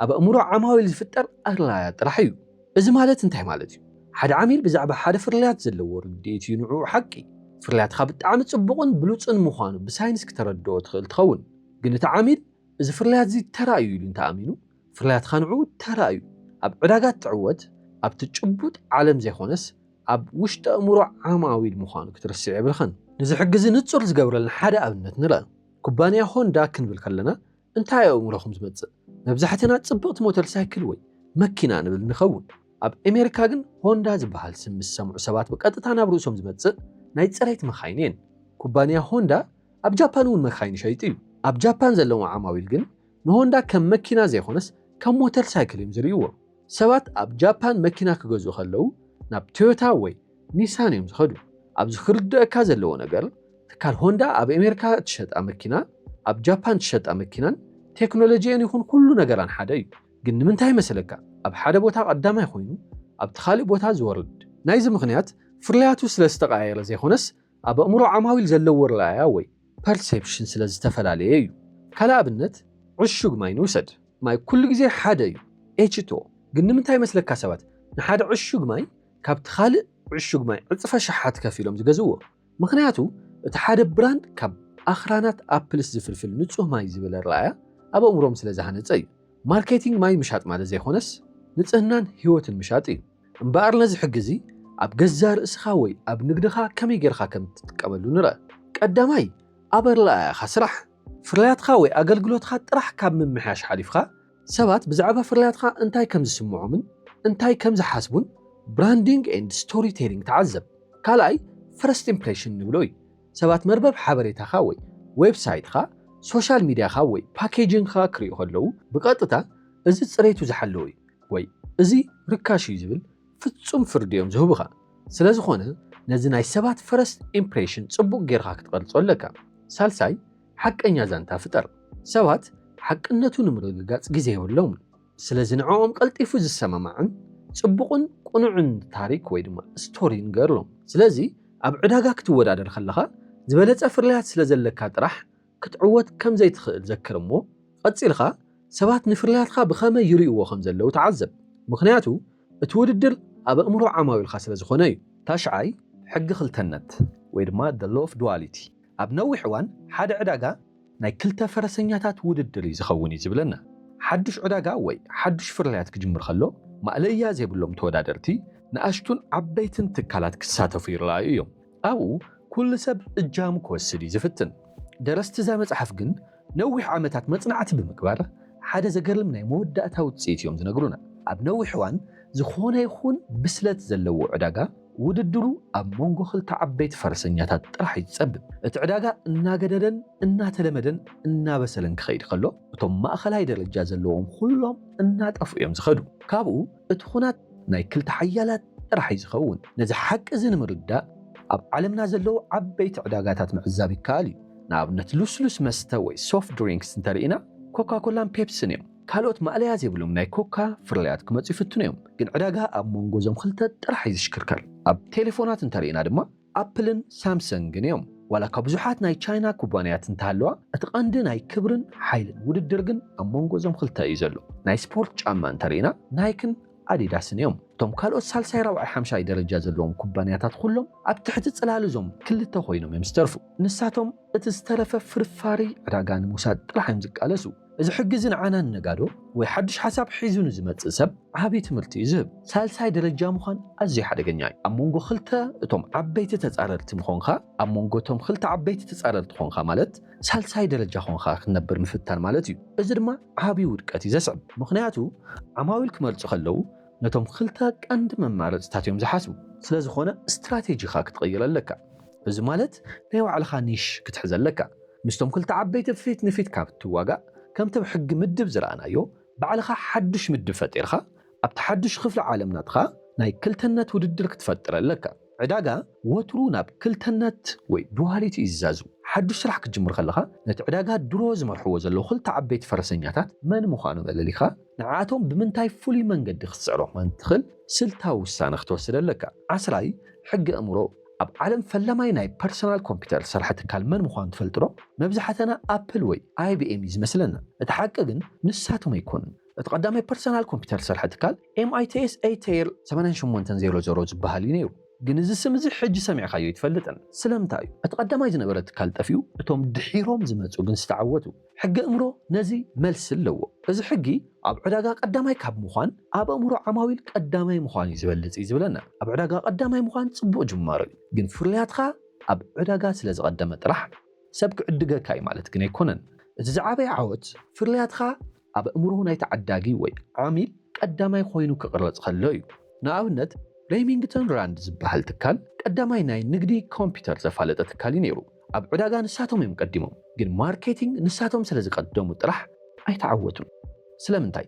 ኣብ ኣእምሮ ዓማዊል ዝፍጠር ኣረኣያ ጥራሕ እዩ እዚ ማለት እንታይ ማለት እዩ ሓደ ዓሚል ብዛዕባ ሓደ ፍርያት ዘለዎ ርድኢት እዩ ንዕኡ ሓቂ ፍርያትካ ብጣዕሚ ጽቡቕን ብሉጽን ምዃኑ ብሳይንስ ክትረድኦ ትኽእል ትኸውን ግን እቲ ዓሚል እዚ ፍርያት እዚ ተራ እዩ ኢሉ እንተኣሚኑ ፍርያትካ ንዕኡ ተራ እዩ ኣብ ዕዳጋ ትዕወት ኣብ ትጭቡጥ ዓለም ዘይኾነስ ኣብ ውሽጢ ኣእምሮ ዓማዊል ምዃኑ ክትርስዕ የብልኸን ነዚ ሕጊ እዚ ንጹር ዝገብረልና ሓደ ኣብነት ንርአ ኩባንያ ሆንዳ ክንብል ከለና እንታይ ኣእምሮኹም ዝመጽእ መብዛሕትእና ጽብቕቲ ሞተር ሳይክል ወይ መኪና ንብል ንኸውን ኣብ ኣሜሪካ ግን ሆንዳ ዝበሃል ስም ምስ ሰምዑ ሰባት ብቐጥታ ናብ ርእሶም ዝመጽእ ናይ ጽሬት መኻይን እየን ኩባንያ ሆንዳ ኣብ ጃፓን እውን መኻይን ይሸይጥ እዩ ኣብ ጃፓን ዘለዉ ዓማዊል ግን ንሆንዳ ከም መኪና ዘይኾነስ ከም ሞተር ሳይክል እዮም ዝርእይዎ ሰባት ኣብ ጃፓን መኪና ክገዝኡ ከለዉ ናብ ቶዮታ ወይ ኒሳን እዮም ዝኸዱ ኣብዚ ክርድአካ ዘለዎ ነገር ትካል ሆንዳ ኣብ ኣሜሪካ ትሸጣ መኪና ኣብ ጃፓን ትሸጣ መኪናን ቴክኖሎጂን ይኹን ኩሉ ነገራን ሓደ እዩ ግን ንምንታይ መሰለካ ኣብ ሓደ ቦታ ቀዳማይ ኮይኑ ኣብ ተኻሊእ ቦታ ዝወርድ ናይዚ ምኽንያት ፍርያቱ ስለ ዝተቐያየረ ዘይኾነስ ኣብ ኣእምሮ ዓማዊል ዘለዎ ረኣያ ወይ ፐርሴፕሽን ስለ ዝተፈላለየ እዩ ካልእ ኣብነት ዕሹግ ማይ ንውሰድ ማይ ኩሉ ግዜ ሓደ እዩ ኤችቶ ግን ንምንታይ መስለካ ሰባት ንሓደ ዕሹግ ማይ ካብቲ ካልእ ዕሹግ ማይ ዕፅፈ ሸሓት ከፊሎም ዝገዝዎ ምኽንያቱ እቲ ሓደ ብራንድ ካብ ኣኽራናት ኣፕልስ ዝፍልፍል ንጹህ ማይ ዝብል ረኣያ ኣብ ኣእምሮም ስለ ዝሃነፀ እዩ ማርኬቲንግ ማይ ምሻጥ ማለት ዘይኾነስ ንጽህናን ህይወትን ምሻጥ እዩ እምበኣር ነዚ ሕጊ እዚ ኣብ ገዛ ርእስኻ ወይ ኣብ ንግድኻ ከመይ ጌርካ ከም ትጥቀመሉ ንርአ ቀዳማይ ኣብ ረኣያኻ ስራሕ ፍርያትካ ወይ ኣገልግሎትካ ጥራሕ ካብ ምምሕያሽ ሓሊፍካ ሰባት ብዛዕባ ፍርያትካ እንታይ ከም ዝስምዖምን እንታይ ከም ዝሓስቡን ብራንዲንግ ኤንድ ስቶሪ ቴሊንግ ተዓዘብ ካልኣይ ፈርስት ኢምፕሬሽን ንብሎ እዩ ሰባት መርበብ ሓበሬታኻ ወይ ዌብሳይትካ ሶሻል ሚድያኻ ወይ ፓኬጂንግኻ ክሪኡ ከለዉ ብቐጥታ እዚ ጽሬቱ ዝሓለወ እዩ ወይ እዚ ርካሽ እዩ ዝብል ፍጹም ፍርዲ እዮም ዝህቡኻ ስለ ዝኾነ ነዚ ናይ ሰባት ፈርስት ኢምፕሬሽን ጽቡቕ ጌርካ ክትቐልጾ ኣለካ ሳልሳይ ሓቀኛ ዛንታ ፍጠር ሰባት ሓቅነቱ ንምርግጋጽ ግዜ የብሎም ስለዚ ንዕኦም ቀልጢፉ ዝሰማማዕን ጽቡቕን ቁኑዕን ታሪክ ወይ ድማ ስቶሪ ንገርሎም ስለዚ ኣብ ዕዳጋ ክትወዳደር ከለኻ ዝበለጸ ፍርያት ስለ ዘለካ ጥራሕ ክትዕወት ከም ዘይትኽእል ዘክር እሞ ቀፂልካ ሰባት ንፍርያትካ ብኸመይ ይርእይዎ ከም ዘለዉ ተዓዘብ ምኽንያቱ እቲ ውድድር ኣብ ኣእምሮ ዓማዊልካ ስለ ዝኾነ እዩ ታሽዓይ ሕጊ ክልተነት ወይ ድማ the law of duality ኣብ ነዊሕ እዋን ሓደ ዕዳጋ ናይ ክልተ ፈረሰኛታት ውድድር እዩ ዝኸውን እዩ ዝብለና ሓድሽ ዕዳጋ ወይ ሓድሽ ፍርያት ክጅምር ከሎ ማእለያ ዘይብሎም ተወዳደርቲ ንኣሽቱን ዓበይትን ትካላት ክሳተፉ ይረኣዩ እዮም ኣብኡ ኩሉ ሰብ እጃሙ ክወስድ እዩ ዝፍትን ደረስቲ እዛ መጽሓፍ ግን ነዊሕ ዓመታት መጽናዕቲ ብምግባር ሓደ ዘገርም ናይ መወዳእታ ውፅኢት እዮም ዝነግሩና ኣብ ነዊሕ እዋን ዝኾነ ይኹን ብስለት ዘለዎ ዕዳጋ ውድድሩ ኣብ መንጎ ክልተ ዓበይቲ ፈረሰኛታት ጥራሕ ይጸብብ እቲ ዕዳጋ እናገደደን እናተለመደን እናበሰለን ክኸይድ ከሎ እቶም ማእኸላይ ደረጃ ዘለዎም ኩሎም እናጠፉ እዮም ዝኸዱ ካብኡ እቲ ኩናት ናይ ክልተ ሓያላት ጥራሕ ዝኸውን ነዚ ሓቂ እዚ ንምርዳእ ኣብ ዓለምና ዘለዉ ዓበይቲ ዕዳጋታት ምዕዛብ ይከኣል እዩ ንኣብነት ልስሉስ መስተ ወይ ሶፍት ድሪንክስ እንተርኢና ኮካኮላን ፔፕሲን እዮም ካልኦት ማእለያ ዘይብሎም ናይ ኮካ ፍርያት ክመፁ ይፍትኑ እዮም ግን ዕዳጋ ኣብ መንጎ ዞም ክልተ ጥራሕ እዩ ዝሽክርከር ኣብ ቴሌፎናት እንተርኢና ድማ ኣፕልን ሳምሰንግን እዮም ዋላ ካብ ብዙሓት ናይ ቻይና ኩባንያት እንተሃለዋ እቲ ቀንዲ ናይ ክብርን ሓይልን ውድድር ግን ኣብ መንጎ ዞም ክልተ እዩ ዘሎ ናይ ስፖርት ጫማ እንተርኢና ናይክን ኣዲዳስን እዮም እቶም ካልኦት ሳልሳይ ራብዓይ ሓምሻይ ደረጃ ዘለዎም ኩባንያታት ኩሎም ኣብ ትሕቲ ጽላል ዞም ክልተ ኮይኖም እዮም ዝተርፉ ንሳቶም እቲ ዝተረፈ ፍርፋሪ ዕዳጋ ንምውሳድ ጥራሕ እዮም ዝቃለሱ إذا حجزن عنا النجادو ويحدش حساب حيزون زمت سب عبي تمرتي زب سالساي درجة مخان أزي حدا جنياي أمونجو خلته توم عبيت تتعرض مخونخا أمونجو توم خلته عبيت تتعرض خونخا مالت سالساي درجة خونخا خنبر مفتان مالتيو إذا ما عبي وركاتي زسب مخنياتو عماويل كمرت خلو نتوم خلته كأند من معرض ستاتيوم زحاسو سلازو خونا استراتيجي خاك تغير لك إذا مالت نيو على خانيش كتحزن لك مستوم كلته عبيت فيت نفيت كابتو واقع كم تبحق مدب زرعنايو بعلخا حدش مدب فتيرخا ابتحدش خفل عالمناتخا ناي كلتنت وددرك تفتر لك عداقا وترونا بكلتنت وي دواليتي إزازو حدش رح كتجمر خلخا نت عداقا دروز مرحوة زلو خلت عبيت فرسنياتات من مخانو ذلليخا نعاتهم بمنتاي فولي من قد خسعروه من تخل سلتا وسانخ توسر لك عسراي حق أمرو أب عالم فلماي ناي بيرسونال كمبيوتر صراحة كان من مخان تفلترو مبزحتنا أبل وي IBM مثلنا اتحققن نساتو ما يكون اتقدمي بيرسونال كمبيوتر صراحة كان MITS ATL 8800 زبهالي نيرو جنز السمزي حج سمع خايو يتفلتن سلامتايو اتقدمي زنبرت كال طفيو اتوم دحيروم زمصو جن استعوتو حق امرو نزي ملس لو از حقي اب عداقا قدامي كاب مخان اب امرو عماويل قدامي مخان يزبلص يزبلنا اب عداقا قدامي مخان صبو جماري جن فرلياتخا اب عداقا سلاز قدامه طرح سبك عدقه كاي مالت كن يكونن زعابي عوت فرلياتخا اب امرو ناي تعداقي وي عامل قدامي خوينو كقرص خلوي ناوነት ريمينغتون راند زبحال تكال قداماي ناي نغدي كمبيوتر زفالطه تكالي نيرو اب عداغا نساتهم يمقدموا ግን ማርኬቲንግ ንሳቶም ስለዚህ ቀደሙ ጥራሕ አይተዓወቱን ስለምንታይ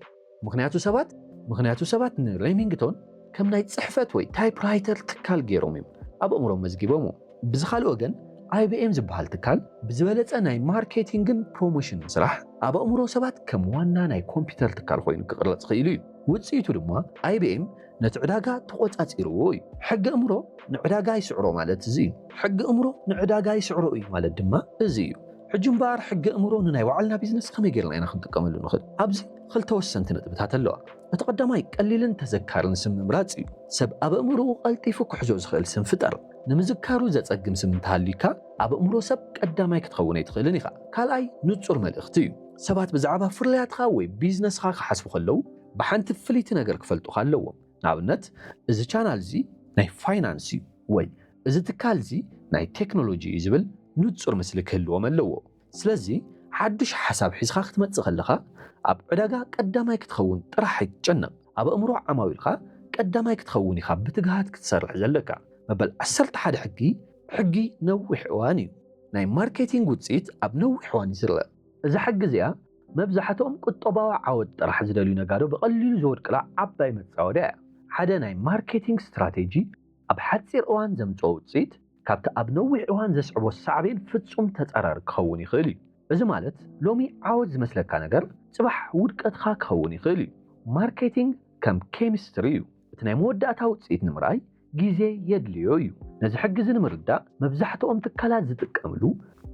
ምክንያቱ ሰባት ሬሚንግቶን ከም ናይ ጽሕፈት ወይ ታይፕራይተር ትካል ገይሮም እዮም ኣብ እምሮም መዝጊቦም ብዝኻል ወገን IBM ዝበሃል ትካል ብዝበለጸ ናይ ማርኬቲንግን ፕሮሞሽን ስራሕ ኣብ እምሮ ሰባት ከም ዋና ናይ ኮምፒውተር ትካል ኮይኑ ክቅረጽ ኽኢሉ እዩ ውጽኢቱ ድማ IBM ነቲ ዕዳጋ ተቆጻጺርዎ እዩ ሕጊ እምሮ ንዕዳጋ ይስዕሮ ማለት እዚ ሕጊ እምሮ ንዕዳጋ ይስዕሮ እዩ ማለት ድማ እዚ እዩ حجم حق أمره ناي وعلنا بيزنس خمي قرنا أنا خنت كمل نخد أبزي خلت وسنت نتبتها اللوا أتقدماي قليلا تذكر نسم مراتي سب أب أمره قلتي فك حجوز خيل سم فتر نمذكروا زت أجم سم تهليكا أب أمره سب قداماي كتخوني تخيلني خا كالاي نتصور مال اختي سبات بزعبها فرليات خاوي بيزنس خا حسب خلو بحنت فليت نجر كفلتو خلوهم نابنت إذا channel زي ناي فاينانسي وي إذا تكالزي ناي تكنولوجي يزبل نتصور مسلك هلو ملو سلازي حدش حساب حيسخا ختمص خلخا اب عداغا قداماي كتخون طرح يتجنب اب امرو عماويلخا قداماي كتخون يخا بتغهات كتسرح زلكا مبل 11 حقي نوح اواني ناي ماركتينغ وصيت اب نوح اواني سرلا اذا حق زيا مبزحتهم قطبا عود طرح زدلو نغادو بقليل زود قلا عباي متصاودا حدا ناي ماركتينغ استراتيجي اب حصير اوان زمصو وصيت كابت اب نوح اوان زسعبو الصعبين فتصوم تتقرر كون يخلي እዚ ማለት ሎሚ ዓወት ዝመስለካ ነገር ጽባሕ ውድቀትካ ክኸውን ይኽእል እዩ ማርኬቲንግ ከም ኬሚስትሪ እዩ እቲ ናይ መወዳእታ ውፅኢት ንምርኣይ ግዜ የድልዮ እዩ ነዚ ሕግዝ ንምርዳእ መብዛሕትኦም ትካላት ዝጥቀምሉ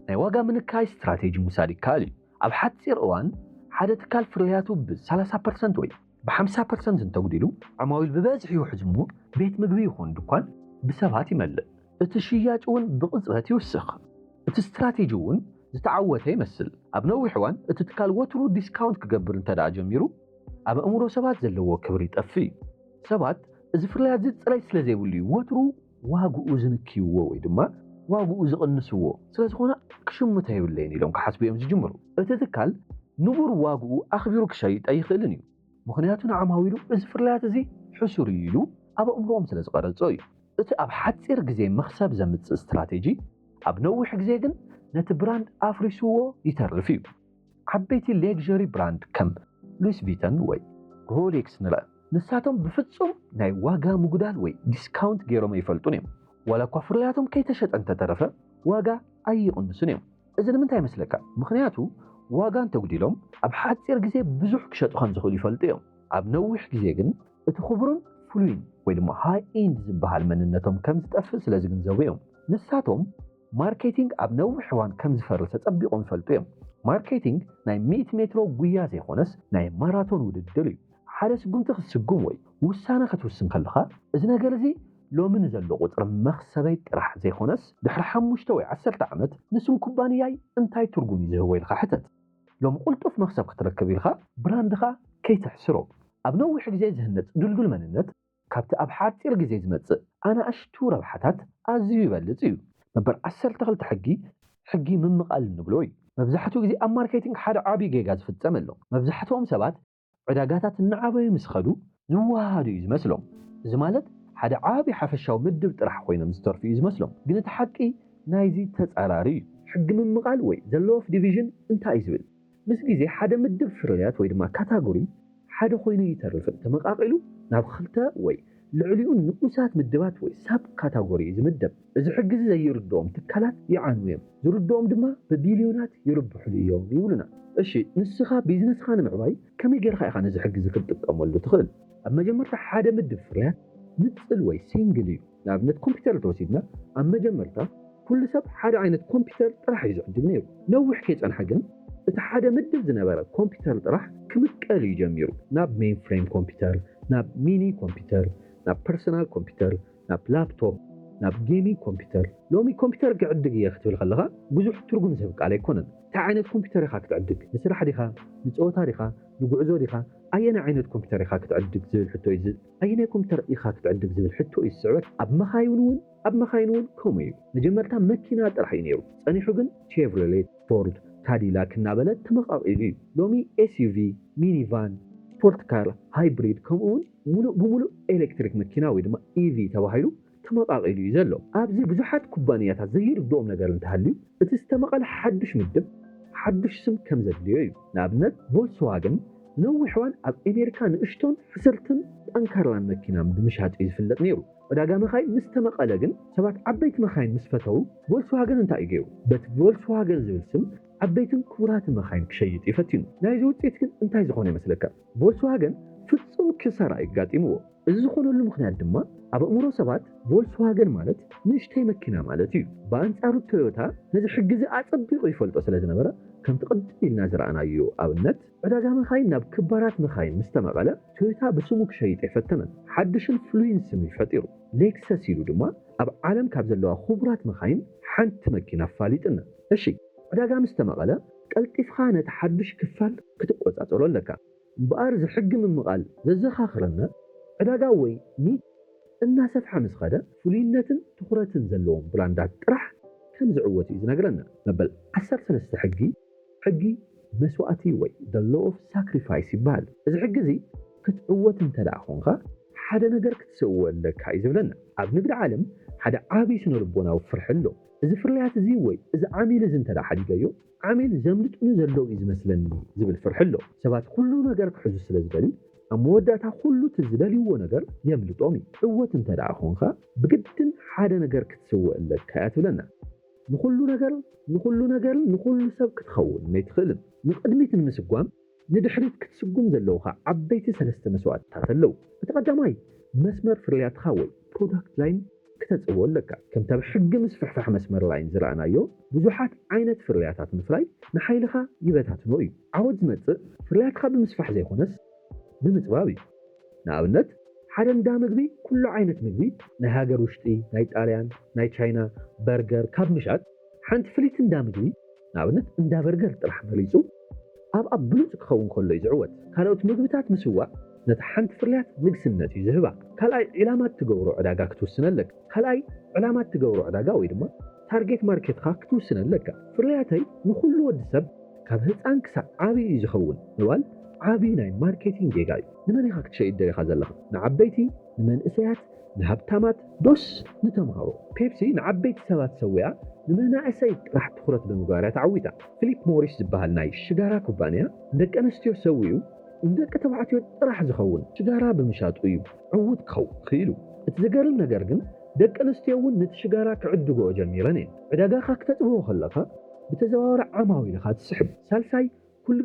ናይ ዋጋ ምንካይ ስትራቴጂ ምውሳድ ይከኣል እዩ ኣብ ሓፂር እዋን ሓደ ትካል ፍርያቱ ብ30% ወይ ብ50% እንተጉዲሉ ዓማዊል ብበዝሒ ይውሕዝ እሞ ቤት ምግቢ ይኹን ድኳን ብሰባት ይመልእ እቲ ሽያጭ እውን ብቕጽበት ይውስኽ እቲ ስትራቴጂ እውን ዝተዓወተ ይመስል ኣብ ነዊሕ እዋን እቲ ትካል ወትሩ ዲስካውንት ክገብር እንተዳ ጀሚሩ ኣብ እምሮ ሰባት ዘለዎ ክብሪ ይጠፊ ሰባት እዚ ፍርያት ዝፅረይ ስለዘይብሉ ወትሩ ዋግኡ ዝንክይዎ ወይ ድማ ዋግኡ ዝቕንስዎ ስለዝኾነ ክሽምተ ይብለይን ኢሎም ክሓስቡ እዮም ዝጅምሩ እቲ ትካል ንቡር ዋግኡ ኣኽቢሩ ክሸይጥ ኣይኽእልን እዩ ምክንያቱ ንዓማዊሉ እዚ ፍርያት እዚ ሕሱር ኢሉ ኣብ እምሮኦም ስለዝቐረጾ እዩ እቲ ኣብ ሓፂር ግዜ መኽሰብ ዘምፅእ ስትራቴጂ ኣብ ነዊሕ ግዜ ግን ነቲ ብራንድ ኣፍሪስዎ ይተርፍ እዩ ዓበይቲ ሌክዠሪ ብራንድ ከም ሉዊስ ቪተን ወይ ሮሌክስ ንርአ ንሳቶም ብፍጹም ናይ ዋጋ ምጉዳል ወይ ዲስካውንት ገይሮም ኣይፈልጡን እዮም ዋላ እኳ ፍርያቶም ከይተሸጠ እንተተረፈ ዋጋ ኣይቕንሱን እዮም እዚ ንምንታይ ይመስለካ ምክንያቱ ዋጋ እንተጉዲሎም ኣብ ሓፂር ግዜ ብዙሕ ክሸጡ ከም ዝኽእሉ ይፈልጡ እዮም ኣብ ነዊሕ ግዜ ግን እቲ ክቡርን ፍሉይን ወይ ድማ ሃይ ኤንድ ዝበሃል መንነቶም ከም ዝጠፍእ ስለ ዝግንዘቡ እዮም ንሳቶም ማርኬቲንግ ኣብ ነዊሕ እዋን ከም ዝፈርስ ተጸቢቖም ይፈልጡ እዮም ማርኬቲንግ ናይ 100 ሜትሮ ጉያ ዘይኾነስ ናይ ማራቶን ውድድር እዩ ሓደ ስጉምቲ ክስጉም ወይ ውሳነ ክትውስን ከለኻ እዚ ነገር እዚ ሎሚ ንዘሎ ቁፅሪ መኽሰበይ ጥራሕ ዘይኾነስ ድሕሪ 5 ወይ 10 ዓመት ንስም ኩባንያይ እንታይ ትርጉም ይዝህቦ ኢልካ ሕተት لو قلطف مخسب كتركب إلها براندها كي تحسره أبنوي حق زي زهنت دلدل مننت كابت أبحات تيرج زي زمت أنا أشتور بحتات أزيو بلتيو نبر أسر تغلت حقي من مقال نبلوي مبزحتو زي أم ماركتينج حدا عابي جيجاز في التملو مبزحتهم سبات عداقاتات النعابة مسخدو زوادو يزمسلهم زمالت حدا عابي حفشاو مدب طرح خوينا مستر في يزمسلهم قلت حقي نايزي تتعراري حق من مقال وي زلو في ديفيجن انت يزبل مس غيزي حدا مدب فريات وي دما كاتاغوري حدا خوينا يترف تمقاقلو ناب خلطه وي لعليو نقوسات مدبات وي ساب كاتاغوري زمدب اذا حق زي يردوم تكالات يعانويم يردوم دما ببليونات يربحوا اليوم يقولنا اشي نسخه بيزنس خان معباي كمي غير خا خان زي حق زي كتقملو تخل اما جمرت حدا مدب فريات نتصل وي سينجليو لابنت كمبيوتر توسيدنا اما جمرت كل سب حدا عينت كمبيوتر راح يزعج نيرو نوح كيت عن حقن اتا حدا مدب زنبره كمبيوتر راح كمقال يجميرو ناب مين فريم كمبيوتر ناب ميني كمبيوتر ناب بيرسونال كمبيوتر ناب لابتوب ناب جيمي كمبيوتر لومي كمبيوتر قعد دقيقه ختبل خلها بزح ترغم سبق عليه كونن تا عينت كمبيوتر يخا كتعدق نسرح ديخا نصوتا ديخا نغعزو ديخا اينا عينت كمبيوتر يخا كتعدق زبل حتو يز اينا كمبيوتر يخا كتعدق زبل حتو يسعود اب مخاينون كوميو مجمرتا مكينه طرح ينيرو صنيحو كن تشيفروليت فورد كاديلاك نابلت تمقاقيلي لومي اس يو في ميني فان سبورت كار هايبريد كمون بمولو الكتريك مكينه وي دما اي في تباهيلو تمقاقيلو يزلو ابزي بزحات كومبانيات زير دوم ነገር እንተሃልዩ እቲ ዝተመቀለ ሓድሽ ምድብ ሓድሽ ስም ከም ዘድልዮ እዩ ንኣብነት ቮልክስዋገን ነዊሕዋን ኣብ ኣሜሪካ ንእሽቶን ሕስርትን ጠንካራን መኪና ብምሻጥ ይፍለጥ ነይሩ ወዳጋ መኻይ ምስ ተመቀለ ግን ሰባት ዓበይቲ መኻይን ምስ ፈተው ቮልክስዋገን እንታይ ይገሩ በት ቮልክስዋገን ዝብል ስም ዓበይትን ክቡራትን መኻይን ክሸይጥ ይፈትኑ ናይዚ ውጤት ግን እንታይ ዝኾነ ይመስለካ ቮልክስዋገን ፍጹም ክሳራ ይጋጢምዎ እዚ ዝኾነሉ ምክንያት ድማ ኣብ እምሮ ሰባት ቮልክስዋገን ማለት ንእሽተይ መኪና ማለት እዩ በአንጻሩ ቶዮታ ነዚ ሕግዚ ኣጸቢቑ ይፈልጦ ስለዝነበረ ከም ተቐድም ኢልና ዝረኣናዮ ኣብነት ዕዳጋ መኻይን ናብ ክባራት መኻይን ምስ ተመቐለ ቶዮታ ብስሙ ክሸይጥ ይፈተመን ሓድሽን ፍሉይን ስም ይፈጢሩ ሌክሰስ ኢሉ ድማ ኣብ ዓለም ካብ ዘለዋ ክቡራት መኻይን ሓንቲ መኪና ኣፋሊጥና እሺ ዕዳጋ ምስ ተመቐለ ቀልጢፍኻ ነቲ ሓድሽ ክፋል ክትቆጻጸሮ ኣለካ እምበኣር ዝሕጊ ምምቓል ዘዘኻኽረና ዕዳጋ ወይ እናሰፍሐ ምስ ኸደ ፍሉይነትን ትኹረትን ዘለዎም ብራንዳት ጥራሕ ከም ዝዕወት እዩ ዝነግረና መበል 13 ሕጊ መስዋዕቲ ወይ the law of sacrifice ይበሃል እዚ ሕጊ እዚ ክትዕወት እንተደኣ ኮንካ ሓደ ነገር ክትሰውእ ኣለካ እዩ ዝብለና ኣብ ንግዲ ዓለም ሓደ ዓብይ ስነ ልቦናዊ ፍርሒ ኣሎ እዚ ፍርያት እዚ ወይ እዚ ዓሚል እዚ እንተደኣ ሓዲገዮ ዓሚል ዘምልጥኑ ዘለዎ እዩ ዝመስለኒ ዝብል ፍርሒ ኣሎ ሰባት ኩሉ ነገር ክሕዙ ስለዝደልዩ ኣብ መወዳእታ ኩሉ ትዝደልይዎ ነገር የምልጦም ዕወት እንተደኣ ኮንካ ብግድን ሓደ ነገር ክትሰውእ ኣለካ እያ ትብለና ንኩሉ ነገር ሰብ ክትኸውን ነይትኽእልን ንቅድሚት ንምስጓም ንድሕሪት ክትስጉም ዘለውካ ዓበይቲ ሰለስተ መስዋዕትታት ኣለው እቲ ቀዳማይ መስመር ፍርያትካ ወይ ፕሮዳክት ላይን ክተፅውኦ ኣለካ ከምቲ ኣብ ሕጊ ምስፍሕፋሕ መስመር ላይን ዝረኣናዮ ብዙሓት ዓይነት ፍርያታት ምፍራይ ንሓይልኻ ይበታትኖ እዩ ዓወት ዝመፅእ ፍርያትካ ብምስፋሕ ዘይኮነስ ብምፅባብ እዩ ንኣብነት ሓደ እንዳ ምግቢ ኩሉ ዓይነት ምግቢ ናይ ሃገር ውሽጢ ናይ ጣልያን ናይ ቻይና በርገር ካብ ምሻጥ ሓንቲ ፍሊት እንዳ ምግቢ ንኣብነት እንዳ በርገር ጥራሕ መሪፁ ኣብ ብሉፅ ክኸውን ከሎ እዩ ዝዕወት ካልኦት ምግብታት ምስዋዕ ነቲ ሓንቲ ፍርያት ንግስነት እዩ ዝህባ ካልኣይ ዕላማት ትገብሮ ዕዳጋ ክትውስን ኣለካ ካልኣይ ዕላማት ትገብሮ ዕዳጋ ወይ ድማ ታርጌት ማርኬትካ ክትውስን ኣለካ ፍርያተይ ንኩሉ ወዲ ሰብ ካብ ህፃን ክሳብ ዓብይ እዩ ዝኸውን ንዋል ዓብይ ናይ ማርኬቲንግ ጌጋ እዩ ንመን ኢኻ ክትሸይጥ ደሊኻ ዘለኻ ንዓበይቲ ንመንእሰያት ንሃብታማት ዶስ ንተምሃሮ ፔፕሲ ንዓበይቲ ሰባት ሰዊያ ንመናእሰይ ጥራሕ ትኹረት ብምግባር እያ ተዓዊታ ፊሊፕ ሞሪስ ዝበሃል ናይ ሽጋራ ኩባንያ ደቂ ኣንስትዮ ሰዊኡ ንደቂ ተባዕትዮ ጥራሕ ዝኸውን ሽጋራ ብምሻጡ እዩ ዕውት ክኸውን ክኢሉ እቲ ዝገርም ነገር ግን ደቂ ኣንስትዮ እውን ነቲ ሽጋራ ክዕድግኦ ጀሚረን እየን ዕዳጋኻ ክተፅብቦ ከለካ ብተዘዋዋሪ ዓማዊል ኢኻ ትስሕብ ሳልሳይ ኩሉ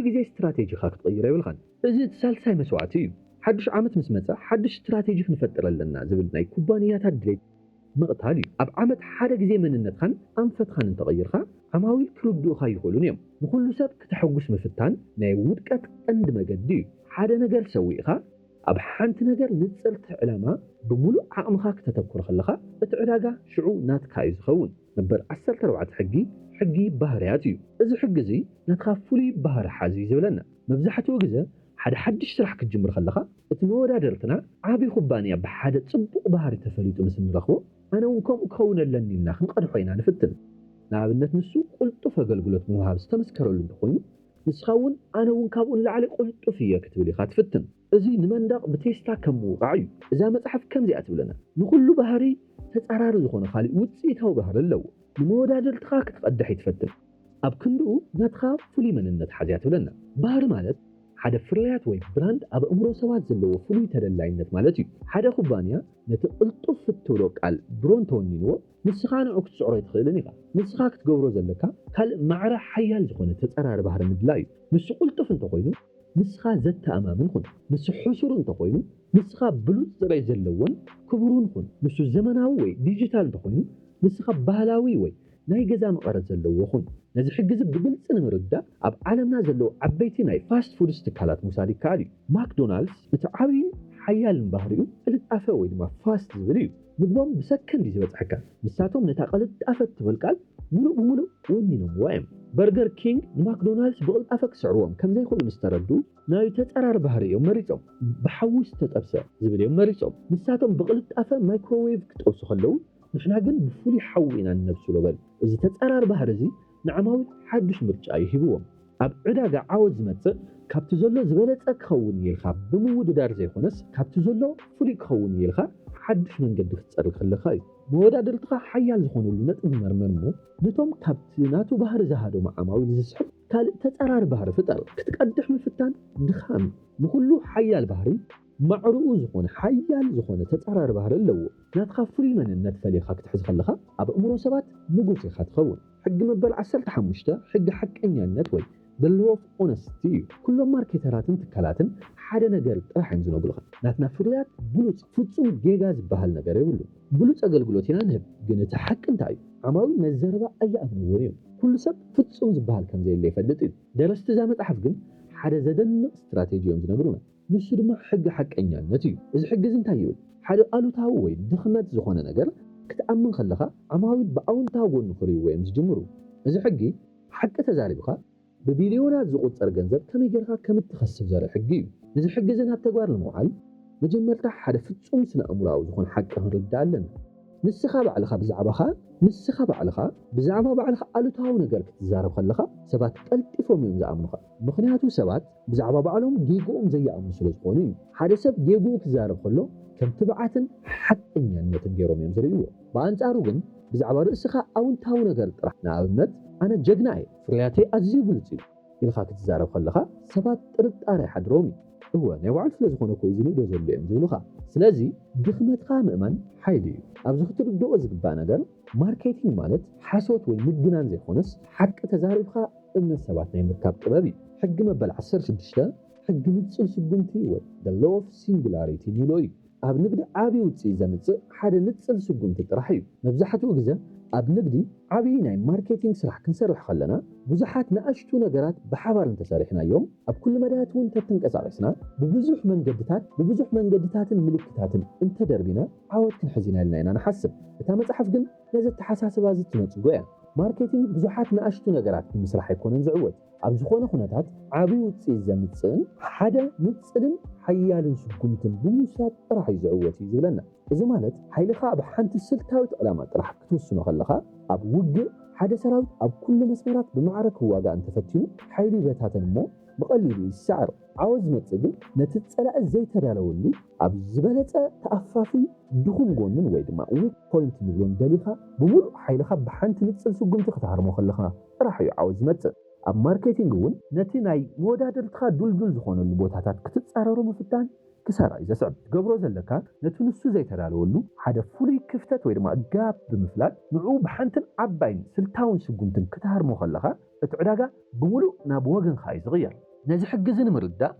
ግዜ ስትራቴጂኻ ክትቀይሮ ይብልኻን እዚ ሳልሳይ መስዋዕቲ እዩ ሓድሽ ዓመት ምስ መፀ ሓድሽ ስትራቴጂ ክንፈጥር ኣለና ዝብል ናይ ኩባንያታት ድሌት ምቕታል እዩ ኣብ ዓመት ሓደ ግዜ መንነትካን ኣንፈትካን እንተቀይርካ ዓማዊል ክርድኡካ ይኽእሉን እዮም ንኩሉ ሰብ ከተሐጉስ ምፍታን ናይ ውድቀት ቀንዲ መገዲ እዩ ሓደ ነገር ሰዊእካ ኣብ ሓንቲ ነገር ንፅልቲ ዕላማ ብሙሉእ ዓቕምካ ከተተኩር ከለካ እቲ ዕዳጋ ሽዑ ናትካ እዩ ዝኸውን ነበር 14 ሕጊ ባህርያት እዩ እዚ ሕጊ እዚ ነትኻ ፍሉይ ባህሪ ሓዚ ዝብለና መብዛሕትኡ ግዜ ሓደ ሓድሽ ስራሕ ክትጅምር ከለኻ እቲ መወዳደርትና ዓብይ ኩባንያ ብሓደ ጽቡቕ ባህሪ ተፈሊጡ ምስ ንረኽቦ ኣነ እውን ከምኡ ክኸውን ኣለኒ ኢልና ክንቀድሖ ኢና ንፍትን ንኣብነት ንሱ ቁልጡፍ ኣገልግሎት ምውሃብ ዝተመስከረሉ እንተኮይኑ ንስኻ እውን ኣነ እውን ካብኡ ንላዕሊ ቁልጡፍ እየ ክትብል ኢኻ ትፍትን እዚ ንመንደቕ ብቴስታ ከም ምውቃዕ እዩ እዛ መፅሓፍ ከምዚኣ ትብለና ንኩሉ ባህሪ ተጻራሪ ዝኾነ ካሊእ ውፅኢታዊ ባህሪ ኣለዎ ንመወዳደርትኻ ክትቀድሕ ይትፈትን ኣብ ክንድኡ ናትኻ ፍሉይ መንነት ሓዝያ ትብለና ባህሪ ማለት ሓደ ፍርያት ወይ ብራንድ ኣብ እምሮ ሰባት ዘለዎ ፍሉይ ተደላይነት ማለት እዩ ሓደ ኩባንያ ነቲ ቅልጡፍ እትብሎ ቃል ብሮን ተወኒንዎ ንስኻ ንዑ ክትስዕሮ ይትኽእልን ኢኻ ንስኻ ክትገብሮ ዘለካ ካልእ ማዕረ ሓያል ዝኾነ ተጻራሪ ባህሪ ምድላይ እዩ ንሱ ቅልጡፍ እንተኮይኑ ንስኻ ዘተኣማምን ኩን ንሱ ሕሱር እንተኮይኑ ንስኻ ብሉፅ ፅሬት ዘለዎን ክቡርን ኩን ንሱ ዘመናዊ ወይ ዲጂታል እንተኮይኑ ንስኻ ባህላዊ ወይ ናይ ገዛ መቐረት ዘለዎ ኩን ነዚ ሕግዚ ብግልፂ ንምርዳእ ኣብ ዓለምና ዘለዎ ዓበይቲ ናይ ፋስት ፉድስ ትካላት ምውሳድ ይከኣል እዩ ማክዶናልድስ እቲ ዓብይን ሓያልን ባህሪኡ ቅልጣፈ ወይ ድማ ፋስት ዝብል እዩ ምግቦም ብሰከንድ ዝበፅሐካ ንሳቶም ነታ ቅልጣፈ ትብል ቃል ሙሉእ ብሙሉእ ወኒኖምዋ እዮም በርገር ኪንግ ንማክዶናልድስ ብቅልጣፈ ክስዕርዎም ከምዘይክእሉ ምስ ተረዱ ናይ ተጻራሪ ባህሪ እዮም መሪፆም ብሓዊ ዝተጠብሰ ዝብል እዮም መሪፆም ንሳቶም ብቅልጣፈ ማይክሮዌቭ ክጠብሱ ከለዉ ንሕና ግን ብፍሉይ ሓዊ ኢና ንነብስሎ በል እዚ ተጻራሪ ባህሪ እዚ ንዓማዊል ሓድሽ ምርጫ ይሂብዎም ኣብ ዕዳጋ ዓወት ዝመጽእ ካብቲ ዘሎ ዝበለጸ ክኸውን ይልካ ብምውድዳር ዘይኮነስ ካብቲ ዘሎ ፍሉይ ክኸውን ይልካ ሓድሽ መንገዲ ክትጸርግ ከለካ እዩ መወዳደርትኻ ሓያል ዝኾነሉ ነጥብ መርመር እሞ ነቶም ካብቲ ናቱ ባህሪ ዝሃዶም ዓማዊል ዝስሕብ ካልእ ተጻራሪ ባህሪ ፍጠር ክትቀድሕ ምፍታን ድኻም ንኩሉ ሓያል ባህሪ ማዕርኡ ዝኾነ ሓያል ዝኾነ ተጻራሪ ባህሪ ኣለዎ ናትኻ ፍሉይ መንነት ፈሊኻ ክትሕዝ ከለኻ ኣብ እምሮ ሰባት ንጉስ ኢኻ ትኸውን ሕጊ መበል 15 ሕጊ ሓቀኛነት ወይ the law of honesty ኩሎም ማርኬተራትን ትካላትን ሓደ ነገር ጥራሕ እዮም ዝነግሩኻ ናትና ፍርያት ብሉፅ ፍጹም ጌጋ ዝበሃል ነገር የብሉ ብሉፅ ኣገልግሎት ኢና ንህብ ግን እቲ ሓቂ እንታይ እዩ ዓማዊል መዘረባ ኣይኣምንዎን እዮም ኩሉ ሰብ ፍጹም ዝበሃል ከምዘየለ ይፈልጥ እዩ ደረስቲ እዛ መፅሓፍ ግን ሓደ ዘደንቕ ስትራቴጂ እዮም ዝነግሩና ንሱ ድማ ሕጊ ሓቀኛነት እዩ እዚ ሕጊ እንታይ ይብል ሓደ ኣሉታዊ ወይ ድኽመት ዝኾነ ነገር ክትኣምን ከለኻ ዓማዊል ብኣውንታዊ ጎኑ ክርእይዎ እዮም ዝጅምሩ እዚ ሕጊ ሓቂ ተዛሪብካ ብቢልዮናት ዝቁፀር ገንዘብ ከመይ ጌርካ ከም እትኸስብ ዘርኢ ሕጊ እዩ እዚ ሕጊ እዚ ናብ ተግባር ንምውዓል መጀመርታ ሓደ ፍጹም ስነ ኣእምሮኣዊ ዝኾነ ሓቂ ክንርዳእ ኣለና ንስኻ ባዕልኻ ብዛዕባ ባዕልኻ ኣሉታዊ ነገር ክትዛረብ ከለኻ ሰባት ቀልጢፎም እዮም ዝኣምኑኻ ምክንያቱ ሰባት ብዛዕባ ባዕሎም ጌግኦም ዘይኣምኑ ስለ ዝኾኑ እዩ ሓደ ሰብ ጌግኡ ክዛረብ ከሎ ከም ትብዓትን ሓቀኛነትን ገይሮም እዮም ዝርእይዎ ብኣንጻሩ ግን ብዛዕባ ርእስኻ ኣውንታዊ ነገር ጥራሕ ንኣብነት ኣነ ጀግና እየ ፍርያተይ ኣዝዩ ብሉፅ እዩ ኢልካ ክትዛረብ ከለኻ ሰባት ጥርጣረ ይሓድሮም እዩ ናይ ባዕሉ ስለ ዝኾነ ኮይ ዝንእዶ ዘሎ እዮም ዝብሉኻ ስለዚ ድኽመትካ ምእማን ሓይሊ እዩ ኣብዚ ክትርድኦ ዝግባእ ነገር ማርኬቲንግ ማለት ሓሶት ወይ ምግናን ዘይኮነስ ሓቂ ተዛሪብካ እምነት ሰባት ናይ ምርካብ ጥበብ እዩ ሕጊ መበል 16 ሕጊ ንፅል ስጉምቲ ወይ the law of singularity ንብሎ እዩ ኣብ ንግዲ ዓብይ ውፅኢት ዘምፅእ ሓደ ንፅል ስጉምቲ ጥራሕ እዩ መብዛሕትኡ ግዜ ኣብ ንግዲ ዓብይ ናይ ማርኬቲንግ ስራሕ ክንሰርሕ ከለና ብዙሓት ንኣሽቱ ነገራት ብሓባር እንተሰሪሕና እዮም ኣብ ኩሉ መዳያት እውን ተንቀሳቒስና ብብዙሕ መንገድታትን ምልክታትን እንተደርቢና ዓወት ክንሕዚና ኢልና ኢና ንሓስብ እታ መፅሓፍ ግን ነዚ ተሓሳስባ ዝትነፅጎ እያ ማርኬቲንግ ብዙሓት ንኣሽቱ ነገራት ብምስራሕ ኣይኮነን ዝዕወት ኣብ ዝኾነ ኩነታት ዓብይ ውፅኢት ዘምፅእን ሓደ ንፅልን ሓያልን ስጉምትን ብምውሳድ ጥራሕ እዩ ዝዕወት እዩ ዝብለና እዚ ማለት ሓይልኻ ኣብ ሓንቲ ስልታዊት ዕላማ ጥራሕ ክትውስኖ ከለኻ ኣብ ውግእ ሓደ ሰራዊት ኣብ ኩሉ መስመራት ብማዕረ ክዋጋእ እንተፈቲኑ ሓይሉ ይበታተን እሞ ብቐሊሉ ይሰዓር ዓወት ዝመፅእ ግን ነቲ ፀላኢ ዘይተዳለወሉ ኣብ ዝበለፀ ተኣፋፊ ድኹም ጎንን ወይ ድማ ዊክ ፖይንት ንብሎም ደሊኻ ብምሉእ ሓይልኻ ብሓንቲ ንፅል ስጉምቲ ክትሃርሞ ከለኻ ጥራሕ እዩ ዓወት ዝመፅእ ኣብ ማርኬቲንግ እውን ነቲ ናይ መወዳደርትካ ዱልዱል ዝኾነሉ ቦታታት ክትፃረሩ ምፍታን ክሰራ እዩ ዘስዕብ ትገብሮ ዘለካ ነቲ ንሱ ዘይተዳለወሉ ሓደ ፍሉይ ክፍተት ወይ ድማ ጋብ ብምፍላጥ ንዑ ብሓንትን ዓባይን ስልታውን ስጉምትን ክትሃርሞ ከለኻ እቲ ዕዳጋ ብምሉእ ናብ ወገንካ እዩ ዝቕየር ነዚ ሕግዚ ንምርዳእ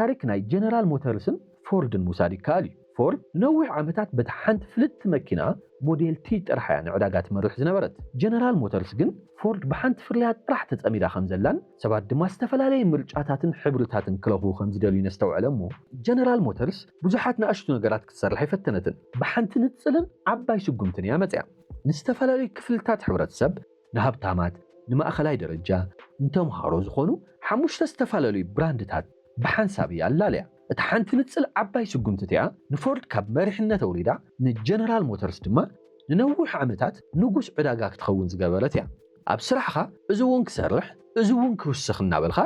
ታሪክ ናይ ጀነራል ሞተርስን ፎርድን ምውሳድ ይከኣል እዩ ፎርድ ነዊሕ ዓመታት በቲ ሓንቲ ፍልጥ መኪና ሞዴል ቲ ጥራሕ እያ ንዕዳጋ ትመርሕ ዝነበረት ጀነራል ሞተርስ ግን ፎርድ ብሓንቲ ፍርያት ጥራሕ ተፀሚዳ ከም ዘላን ሰባት ድማ ዝተፈላለየ ምርጫታትን ሕብርታትን ክረኽቡ ከም ዝደልዩ ነስተውዕለ እሞ ጀነራል ሞተርስ ብዙሓት ንኣሽቱ ነገራት ክትሰርሕ ኣይፈተነትን ብሓንቲ ንፅልን ዓባይ ስጉምትን እያ መፅያ ንዝተፈላለዩ ክፍልታት ሕብረተሰብ ንሃብታማት ንማእኸላይ ደረጃ እንተምሃሮ ዝኾኑ ሓሙሽተ ዝተፈላለዩ ብራንድታት ብሓንሳብ እያ ኣላልያ እቲ ሓንቲ ንጽል ዓባይ ስጉምቲ እያ ንፎርድ ካብ መሪሕነት ኣውሪዳ ንጀነራል ሞተርስ ድማ ንነዊሕ ዓመታት ንጉስ ዕዳጋ ክትኸውን ዝገበረት እያ ኣብ ስራሕኻ እዚ እውን ክሰርሕ እዚ እውን ክውስኽ እናበልኻ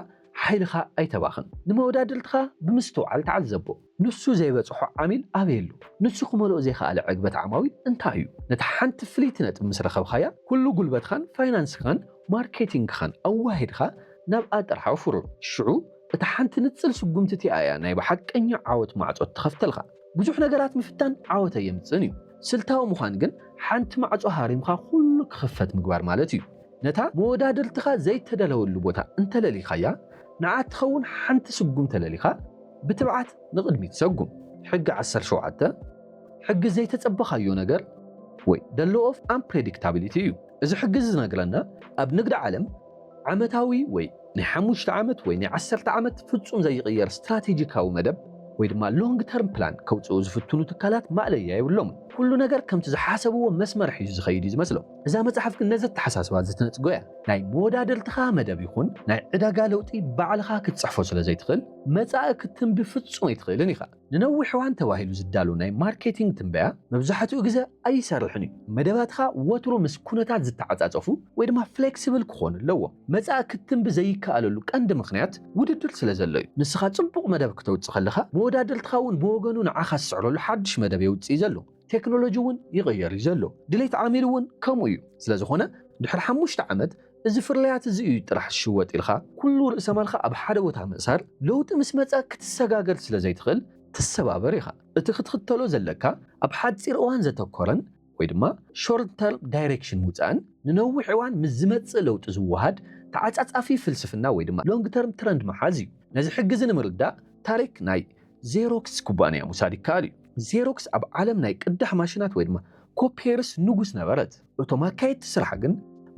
ሓይልኻ ኣይተባኽን ንመወዳድልትኻ ብምስትውዓል ተዓዘቦ ንሱ ዘይበጽሖ ዓሚል ኣበየሉ ንሱ ክመልኦ ዘይከኣለ ዕግበት ዓማዊል እንታይ እዩ ነቲ ሓንቲ ፍሊት ነጥብ ምስ ረኸብኻያ ኩሉ ጉልበትኻን ፋይናንስኻን ማርኬቲንግኻን ኣዋሂድኻ ናብ ኣጥርሓ ፍሩ ሽዑ እቲ ሓንቲ ንጽል ስጉምቲ እያ ናይ ብሓቀኛ ዓወት ማዕጾ ትኸፍተልኻ ብዙሕ ነገራት ምፍታን ዓወት የምጽን እዩ ስልታዊ ምዃን ግን ሓንቲ ማዕጾ ሃሪምኻ ኩሉ ክኽፈት ምግባር ማለት እዩ ነታ መወዳድልትኻ ዘይተደለወሉ ቦታ እንተለሊኻያ ንዓት ትኸውን ሓንቲ ስጉም ተለሊኻ ብትብዓት ንቕድሚት ሰጉም ሕጊ 17 ሕጊ ዘይተጸበኻዮ ነገር ወይ the law of unpredictability እዩ እዚ ሕጊ ዝነግረና ኣብ ንግዲ ዓለም ዓመታዊ ወይ ናይ 5 ዓመት ወይ ናይ 10 ዓመት ፍጹም ዘይቕየር ስትራቴጂካዊ መደብ ወይ ድማ ሎንግ ተርም ፕላን ከውጽኡ ዝፍትኑ ትካላት ማዕለያ ይብሎም ኩሉ ነገር ከምቲ ዝሓሰብዎ መስመር ሒዙ ዝኸይድ ዝመስሎ እዛ መጽሓፍ ግን ነዚ ተሓሳስባ ዝተነጽጎ እያ ናይ መወዳድልትኻ መደብ ይኹን ናይ ዕዳጋ ለውጢ ባዕልኻ ክትጽሕፎ ስለ ዘይትኽእል መጻኢ ክትንቢ ፍጹም ኣይትኽእልን ኢኻ ንነዊሕ እዋን ተባሂሉ ዝዳሉ ናይ ማርኬቲንግ ትንበያ መብዛሕትኡ ግዜ ኣይሰርሕን እዩ መደባትኻ ወትሮ ምስ ኩነታት ዝተዓጻጸፉ ወይ ድማ ፍሌክሲብል ክኾኑ ኣለዎም መጻኢ ክትንቢ ዘይከኣለሉ ቀንዲ ምኽንያት ውድድር ስለ ዘሎ እዩ ንስኻ ጽቡቕ መደብ ክትወጽእ ከለኻ መወዳድልትኻ እውን ብወገኑ ንዓኻ ዝስዕረሉ ሓድሽ መደብ የውፅእ ዘሎ ቴክኖሎጂ እውን ይቕየር እዩ ዘሎ ድሌት ዓሚል እውን ከምኡ እዩ ስለዝኾነ ድሕሪ 5 ዓመት እዚ ፍርያት እዚ እዩ ጥራሕ ዝሽወጥ ኢልኻ ኩሉ ርእሰ ማልኻ ኣብ ሓደ ቦታ ምእሳር ለውጢ ምስ መጻ ክትሰጋገር ስለ ዘይትኽእል ትሰባበር ኢኻ እቲ ክትኽተሎ ዘለካ ኣብ ሓፂር እዋን ዘተኮረን ወይ ድማ ሾርት ተርም ዳይሬክሽን ምውፃእን ንነዊሕ እዋን ምስ ዝመጽእ ለውጢ ዝወሃድ ተዓጻጻፊ ፍልስፍና ወይ ድማ ሎንግ ተርም ትረንድ መሓዝ እዩ ነዚ ሕግዚ ንምርዳእ ታሪክ ናይ ዜሮክስ ኩባንያ ምውሳድ ይከኣል እዩ ዜሮክስ ኣብ ዓለም ናይ ቅዳሕ ማሽናት ወይ ድማ ኮፒየርስ ንጉስ ነበረት እቶም ኣካየድቲ ስራሕ ግን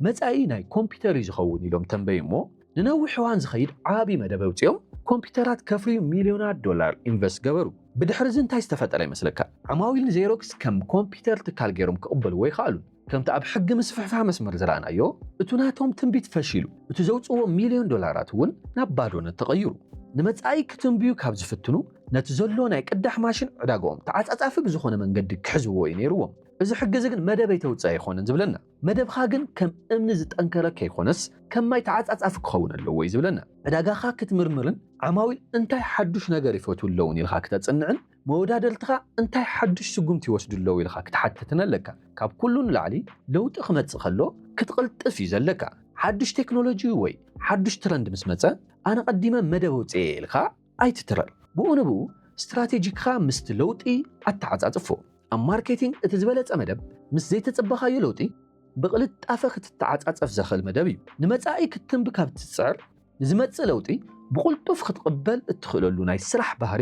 መጻኢ ናይ ኮምፒተር እዩ ዝኸውን ኢሎም ተንበዩ እሞ ንነዊሕ እዋን ዝኸይድ ዓቢ መደብ ኣውፅኦም ኮምፒተራት ከፍርዩ ሚልዮናት ዶላር ኢንቨስት ገበሩ ብድሕሪ እዚ እንታይ ዝተፈጠረ ይመስለካ ዓማዊል ዜሮክስ ከም ኮምፒተር ትካል ገይሮም ክቕበልዎ ይኽኣሉ ከምቲ ኣብ ሕጊ ምስፍሕፋሕ መስመር ዝረኣናዮ እቲ ናቶም ትንቢት ፈሺሉ እቲ ዘውፅዎ ሚልዮን ዶላራት እውን ናብ ባዶነት ተቐይሩ ንመጻኢ ክትንብዩ ካብ ዝፍትኑ ነቲ ዘሎ ናይ ቅዳሕ ማሽን ዕዳግኦም ተዓጻጻፊ ብዝኾነ መንገዲ ክሕዝዎ እዩ ነይሩዎም እዚ ሕጊ ግን መደብ ኣይተውፅእ ኣይኮነን ዝብለና መደብኻ ግን ከም እምኒ ዝጠንከረካ ይኾነስ ከም ማይ ተዓጻጻፊ ክኸውን ኣለዎ እዩ ዝብለና ዕዳጋኻ ክትምርምርን ዓማዊል እንታይ ሓዱሽ ነገር ይፈትው ኣለውን ኢልካ ክተጽንዕን መወዳደልትኻ እንታይ ሓዱሽ ስጉምቲ ይወስዱ ኣለዉ ኢልካ ክትሓትትን ኣለካ ካብ ኩሉ ንላዕሊ ለውጢ ክመጽእ ከሎ ክትቕልጥፍ እዩ ዘለካ ሓዱሽ ቴክኖሎጂ ወይ ሓዱሽ ትረንድ ምስ መጸ ኣነ ቀዲመ መደብ ኣውፅአ ኢልካ ኣይትትረር ብኡ ንብኡ ስትራቴጂክኻ ምስቲ ለውጢ ኣተዓጻጽፎ ኣብ ማርኬቲንግ እቲ ዝበለጸ መደብ ምስ ዘይተጽበኻዮ ለውጢ ብቕልጣፈ ክትተዓጻጸፍ ዘኽእል መደብ እዩ ንመጻኢ ክትንቢ ካብ ትጽዕር ንዝመጽእ ለውጢ ብቕልጡፍ ክትቕበል እትኽእለሉ ናይ ስራሕ ባህሪ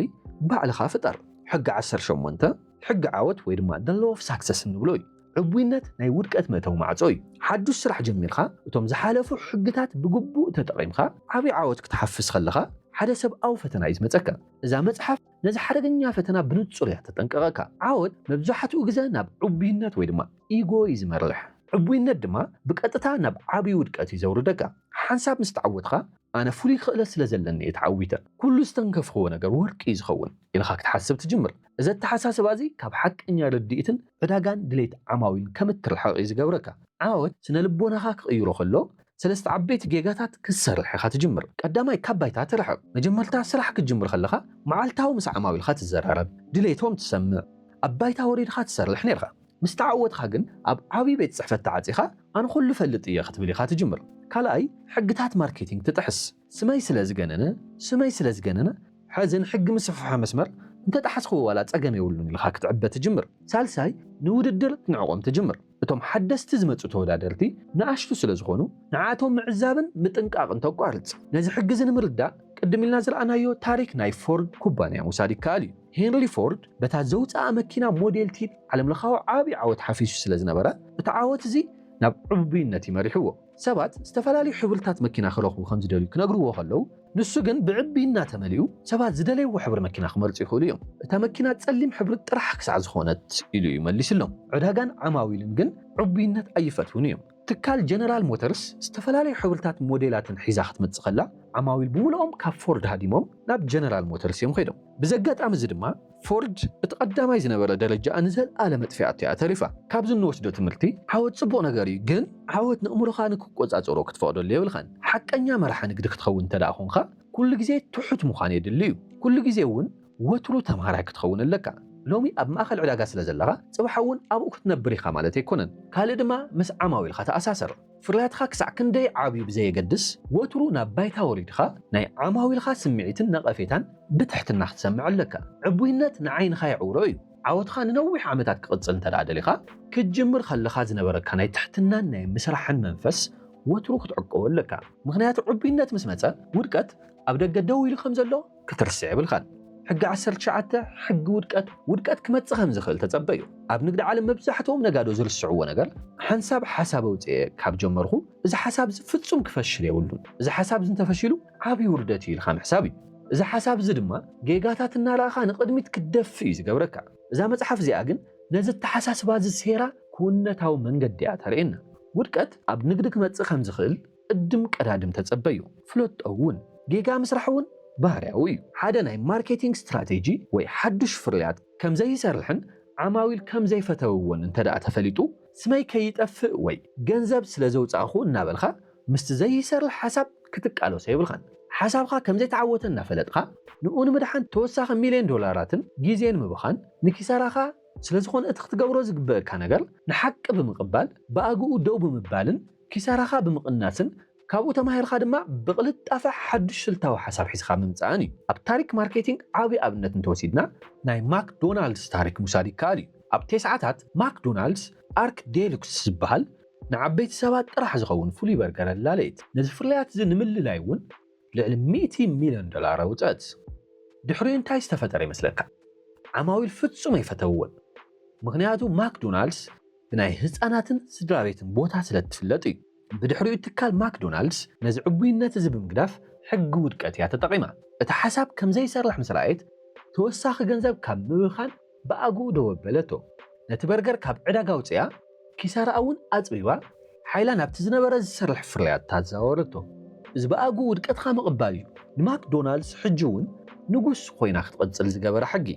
ባዕልኻ ፍጠር ሕጊ 18 ሕጊ ዓወት ወይ ድማ the law of success እንብሎ እዩ ዕቡይነት ናይ ውድቀት መእተዊ ማዕጾ እዩ ሓዱሽ ስራሕ ጀሚርካ እቶም ዝሓለፉ ሕግታት ብግቡእ ተጠቒምካ ዓብዪ ዓወት ክትሓፍስ ከለኻ ሓደ ሰብኣዊ ፈተና እዩ ዝመጸካ እዛ መጽሓፍ ነዚ ሓደገኛ ፈተና ብንጹር እያ ተጠንቀቐካ ዓወት መብዛሕትኡ ግዜ ናብ ዕቡይነት ወይ ድማ ኢጎ እዩ ዝመርሕ ዕቡይነት ድማ ብቀጥታ ናብ ዓብዪ ውድቀት እዩ ዘውርደካ ሓንሳብ ምስ ተዓወትካ ኣነ ፍሉይ ክእለት ስለ ዘለኒ እየ ተዓዊተ ኩሉ ዝተንከፍኽዎ ነገር ወርቂ እዩ ዝኸውን ኢልካ ክትሓስብ ትጅምር እዚ ኣተሓሳስባ እዚ ካብ ሓቀኛ ርድኢትን ዕዳጋን ድሌት ዓማዊልን ከም እትርሕቕ እዩ ዝገብረካ ዓወት ስነ ልቦናኻ ክቕይሮ ከሎ ሰለስተ ዓበይቲ ጌጋታት ክሰርሕ ኢኻ ትጅምር ቀዳማይ ካብ ባይታ ትርሕቕ መጀመርታ ስራሕ ክትጅምር ከለኻ መዓልታዊ ምስ ዓማዊልካ ትዘራረብ ድሌቶም ትሰምዕ ኣብ ባይታ ወሪድካ ትሰርሕ ነርካ ምስ ተዓወትካ ግን ኣብ ዓብዪ ቤት ጽሕፈት ተዓጺኻ ኣነ ኩሉ ፈልጥ እየ ክትብል ኢኻ ትጅምር ካልኣይ ሕግታት ማርኬቲንግ ትጥሕስ ስመይ ስለ ዝገነነ ሕዝን ሕጊ ምስፍሕፋሕ መስመር እንተጣሓስኽዎ ዋላ ፀገም የብሉን ኢልካ ክትዕበ ትጅምር ሳልሳይ ንውድድር ትንዕቖም ትጅምር እቶም ሓደስቲ ዝመጹ ተወዳደርቲ ንኣሽቱ ስለ ዝኾኑ ንዓቶም ምዕዛብን ምጥንቃቕን ተቋርጽ ነዚ ሕጊ ንምርዳእ ቅድም ኢልና ዝረኣናዮ ታሪክ ናይ ፎርድ ኩባንያ ምውሳድ ይከኣል እዩ ሄንሪ ፎርድ በታ ዘውፅኣ መኪና ሞዴል ቲ ዓለምለኻዊ ዓብዪ ዓወት ሓፊሱ ስለ ዝነበረ እቲ ዓወት እዚ ናብ ዕቡይነት ይመሪሕዎ ሰባት ዝተፈላለዩ ሕብርታት መኪና ክረኽቡ ከም ዝደልዩ ክነግርዎ ከለዉ ንሱ ግን ብዕብይና ተመሊኡ ሰባት ዝደለይዎ ሕብሪ መኪና ክመርጹ ይኽእሉ እዮም እታ መኪና ጸሊም ሕብሪ ጥራሕ ክሳዕ ዝኾነት ኢሉ ይመልስሎም ዕዳጋን ዓማዊልን ግን ዕቡይነት ኣይፈትውን እዮም ትካል ጀነራል ሞተርስ ዝተፈላለዩ ሕብርታት ሞዴላትን ሒዛ ክትመጽእ ከላ ዓማዊል ብምልኦም ካብ ፎርድ ሃዲሞም ናብ ጀነራል ሞተርስ እዮም ኸይዶም ብዘጋጣሚ እዚ ድማ ፎርድ እቲ ቀዳማይ ዝነበረ ደረጃ ንዘለኣለ መጥፊኣት እያ ተሪፋ ካብዚ እንወስዶ ትምህርቲ ዓወት ጽቡቕ ነገር እዩ ግን ዓወት ንእምሮኻ ንክቆጻጸሮ ክትፈቕደሉ የብልኻን ሓቀኛ መራሒ ንግዲ ክትኸውን እንተደኣ ኮንካ ኩሉ ግዜ ትሑት ምዃን የድሊ እዩ ኩሉ ግዜ እውን ወትሩ ተምሃራይ ክትኸውን ኣለካ ሎሚ ኣብ ማእኸል ዕዳጋ ስለ ዘለኻ ጽባሕ እውን ኣብኡ ክትነብር ኢኻ ማለት ኣይኮነን ካልእ ድማ ምስ ዓማዊልካ ተኣሳሰር ፍርያትካ ክሳዕ ክንደይ ዓብዩ ብዘየገድስ ወትሩ ናብ ባይታ ወሪድኻ ናይ ዓማዊልካ ስምዒትን ነቐፌታን ብትሕትና ክትሰምዕ ኣለካ ዕቡይነት ንዓይንኻ ይዕውሮ እዩ ዓወትካ ንነዊሕ ዓመታት ክቕጽል እንተደኣ ደሊኻ ክትጅምር ከለኻ ዝነበረካ ናይ ትሕትናን ናይ ምስራሕን መንፈስ ወትሩ ክትዕቀቦ ኣለካ ምክንያቱ ዕቡይነት ምስ መጸ ውድቀት ኣብ ደገ ደው ኢሉ ከም ዘሎ ክትርስዕ የብልኻን ሕጊ 19 ሕጊ ውድቀት ክመጽእ ከም ዝኽእል ተጸበዩ ኣብ ንግዲ ዓለም መብዛሕትኦም ነጋዶ ዝርስዕዎ ነገር ሓንሳብ ሓሳብ ኣውፅአ ካብ ጀመርኹ እዚ ሓሳብ ፍጹም ክፈሽል የብሉን እዚ ሓሳብ እንተፈሺሉ ዓብዪ ውርደት እዩ ኢልካ ምሕሳብ እዩ እዚ ሓሳብ እዚ ድማ ጌጋታት እናረኣኻ ንቕድሚት ክትደፍእ እዩ ዝገብረካ እዛ መጽሓፍ እዚኣ ግን ነዚ ተሓሳስባ ሴራ ኩነታዊ መንገዲ እያ ተርእየና ውድቀት ኣብ ንግዲ ክመጽእ ከም ዝኽእል ቅድም ቀዳድም ተጸበዩ ፍለጦ እውን ጌጋ ምስራሕ እውን ባህርያዊ እዩ ሓደ ናይ ማርኬቲንግ ስትራቴጂ ወይ ሓዱሽ ፍርያት ከም ዘይሰርሕን ዓማዊል ከም ዘይፈተውዎን እንተደኣ ተፈሊጡ ስመይ ከይጠፍእ ወይ ገንዘብ ስለ ዘውፃእኹ እናበልኻ ምስቲ ዘይሰርሕ ሓሳብ ክትቃለሶ የብልኻን ሓሳብካ ከም ዘይተዓወተ እናፈለጥካ ንኡ ንምድሓን ተወሳኺ $1,000,000ን ግዜን ምብኻን ንኪሳራኻ ስለዝኾነ እቲ ክትገብሮ ዝግበአካ ነገር ንሓቂ ብምቕባል ብኣግኡ ደው ብምባልን ኪሳራኻ ብምቕናስን ካብኡ ተማሂርካ ድማ ብቕልጣፈ ሓዱሽ ስልታዊ ሓሳብ ሒዝካ ምምፃእን እዩ ኣብ ታሪክ ማርኬቲንግ ዓብዪ ኣብነት እንተወሲድና ናይ ማክዶናልድስ ታሪክ ምውሳድ ይከኣል እዩ ኣብ ቴስዓታት ማክዶናልድስ ኣርክ ዴሉክስ ዝበሃል ንዓበይቲ ሰባት ጥራሕ ዝኸውን ፍሉይ በርገር ኣላለየት ነዚ ፍርያት እዚ ንምልላይ እውን ልዕሊ $100,000,000 ኣውፅአት ድሕሪኡ እንታይ ዝተፈጠረ ይመስለካ ዓማዊል ፍጹም ኣይፈተውዎን ምክንያቱ ማክዶናልድስ ብናይ ህፃናትን ስድራቤትን ቦታ ስለ እትፍለጥ እዩ ብድሕሪኡ ትካል ማክዶናልድስ ነዚ ዕቡይነት እዚ ብምግዳፍ ሕጊ ውድቀት እያ ተጠቒማ እቲ ሓሳብ ከም ዘይሰርሕ ምስ ረኣየት ተወሳኺ ገንዘብ ካብ ምብኻን ብኣግኡ ደው ኣበለቶ ነቲ በርገር ካብ ዕዳጋ ኣውፅያ ኪሳራ እውን ኣፅቢባ ሓይላ ናብቲ ዝነበረ ዝሰርሕ ፍርያት ታዘዋወረቶ እዚ ብኣግኡ ውድቀትካ ምቕባል እዩ ንማክዶናልድስ ሕጂ እውን ንጉስ ኮይና ክትቐጽል ዝገበረ ሕጊ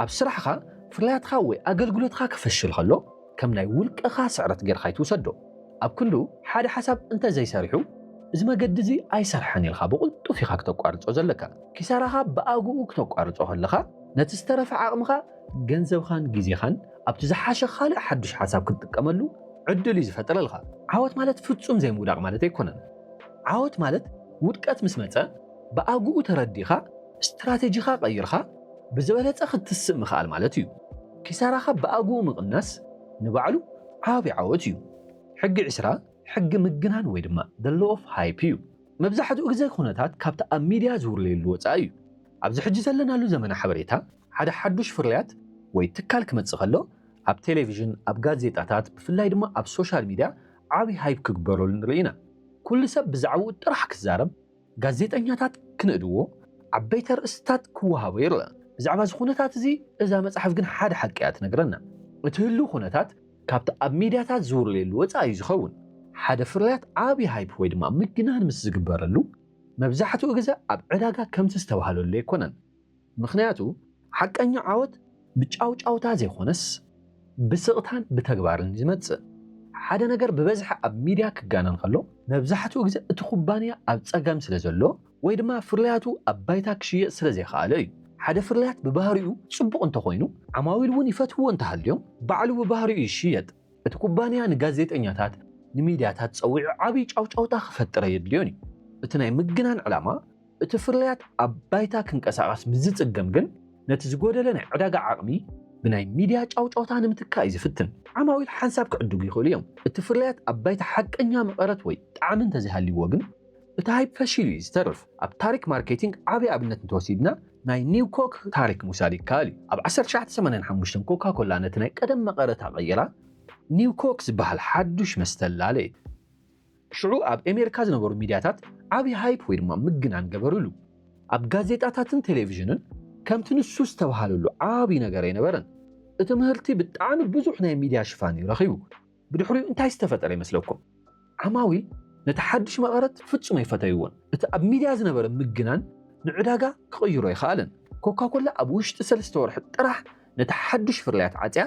ኣብ ስራሕኻ ፍርያትካ ወይ ኣገልግሎትካ ክፈሽል ከሎ ከም ናይ ውልቀኻ ስዕረት ጌርካ ይትውሰዶ ኣብ ክንዱ ሓደ ሓሳብ እንተዘይሰሪሑ እዚ መገዲ እዚ ኣይሰርሐን ኢልካ ብቕልጡፍ ኢኻ ክተቋርጾ ዘለካ ኪሳራኻ ብኣግኡ ክተቋርጾ ከለኻ ነቲ ዝተረፈ ዓቕምኻ ገንዘብኻን ግዜኻን ኣብቲ ዝሓሸ ካልእ ሓዱሽ ሓሳብ ክትጥቀመሉ ዕድል እዩ ዝፈጥረልካ ዓወት ማለት ፍጹም ዘይምውዳቕ ማለት ኣይኮነን ዓወት ማለት ውድቀት ምስ መጸ ብኣግኡ ተረዲኻ ስትራቴጂኻ ቀይርካ ብዝበለጸ ክትስእ ምኽኣል ማለት እዩ ኪሳራኻ ብኣግኡ ምቕናስ ንባዕሉ ዓብዪ ዓወት እዩ ሕጊ 20 ሕጊ ምግናን ወይ ድማ the law of hype እዩ መብዛሕትኡ ግዜ ኩነታት ካብቲ ኣብ ሚድያ ዝውርለሉ ወፃኢ እዩ ኣብዚ ሕጂ ዘለናሉ ዘመነ ሓበሬታ ሓደ ሓዱሽ ፍርያት ወይ ትካል ክመጽእ ከሎ ኣብ ቴሌቪዥን ኣብ ጋዜጣታት ብፍላይ ድማ ኣብ ሶሻል ሚድያ ዓብዪ ሃይፕ ክግበረሉ ንርኢና ኩሉ ሰብ ብዛዕባኡ ጥራሕ ክዛረብ ጋዜጠኛታት ክንእድዎ ዓበይቲ ርእስታት ክወሃቦ ይርአ ብዛዕባ እዚ ኩነታት እዚ እዛ መጽሓፍ ግን ሓደ ሓቂ እያ ትነግረና እቲ ህሉ ኩነታት ካብቲ ኣብ ሚድያታት ዝውርለሉ ወፃኢ ዝኸውን ሓደ ፍርያት ዓብዪ ሃይፕ ወይ ድማ ምግናን ምስ ዝግበረሉ መብዛሕትኡ ግዜ ኣብ ዕዳጋ ከምቲ ዝተባህለሉ ኣይኮነን ምክንያቱ ሓቀኛ ዓወት ብጫውጫውታ ዘይኮነስ ብስቕታን ብተግባርን ዝመጽእ ሓደ ነገር ብበዝሒ ኣብ ሚድያ ክጋነን ከሎ መብዛሕትኡ ግዜ እቲ ኩባንያ ኣብ ፀገም ስለ ዘሎ ወይ ድማ ፍርያቱ ኣብ ባይታ ክሽየጥ ስለ ዘይከኣለ እዩ ሓደ ፍርያት ብባህሪኡ ጽቡቕ እንተኾይኑ ዓማዊል እውን ይፈትውዎ እንተሃልዮም ባዕሉ ብባህሪኡ ይሽየጥ እቲ ኩባንያ ንጋዜጠኛታት ንሚድያታት ፀዊዑ ዓብዪ ጫውጫውታ ክፈጥረ የድልዮን እዩ እቲ ናይ ምግናን ዕላማ እቲ ፍርያት ኣብ ባይታ ክንቀሳቐስ ምዝጽገም ግን ነቲ ዝጎደለ ናይ ዕዳጋ ዓቕሚ ብናይ ሚድያ ጫውጫውታ ንምትካእ እዩ ዝፍትን ዓማዊል ሓንሳብ ክዕድጉ ይኽእሉ እዮም እቲ ፍርያት ኣብ ባይታ ሓቀኛ መቐረት ወይ ጣዕሚ እንተዘይሃልይዎ ግን እቲ ሃይፕ ፈሺሉ እዩ ዝተርፍ ኣብ ታሪክ ማርኬቲንግ ዓብዪ ኣብነት እንተወሲድና ናይ ኒው ኮክ ታሪክ ምውሳድ ይከኣል እዩ ኣብ 1985 ኮካኮላ ነቲ ናይ ቀደም መቐረታ ቀይራ ኒው ኮክ ዝበሃል ሓዱሽ መስተ ኣላለየት ሽዑ ኣብ ኣሜሪካ ዝነበሩ ሚድያታት ዓብዪ ሃይፕ ወይ ድማ ምግናን ገበሩሉ ኣብ ጋዜጣታትን ቴሌቪዥንን ከምቲ ንሱ ዝተባሃለሉ ዓብዪ ነገር ኣይነበረን እቲ ምህርቲ ብጣዕሚ ብዙሕ ናይ ሚድያ ሽፋን ይረኺቡ ብድሕሪኡ እንታይ ዝተፈጠረ ይመስለኩም ዓማዊል ነቲ ሓድሽ መቐረት ፍጹም ኣይፈተይዎን። እቲ ኣብ ሚድያ ዝነበረ ምግናን ንዕዳጋ ክቕይሮ ይኽኣልን። ኮካኮላ ኣብ ውሽጢ 3 ወርሒ ጥራሕ ነቲ ሓድሽ ፍርያት ዓፅያ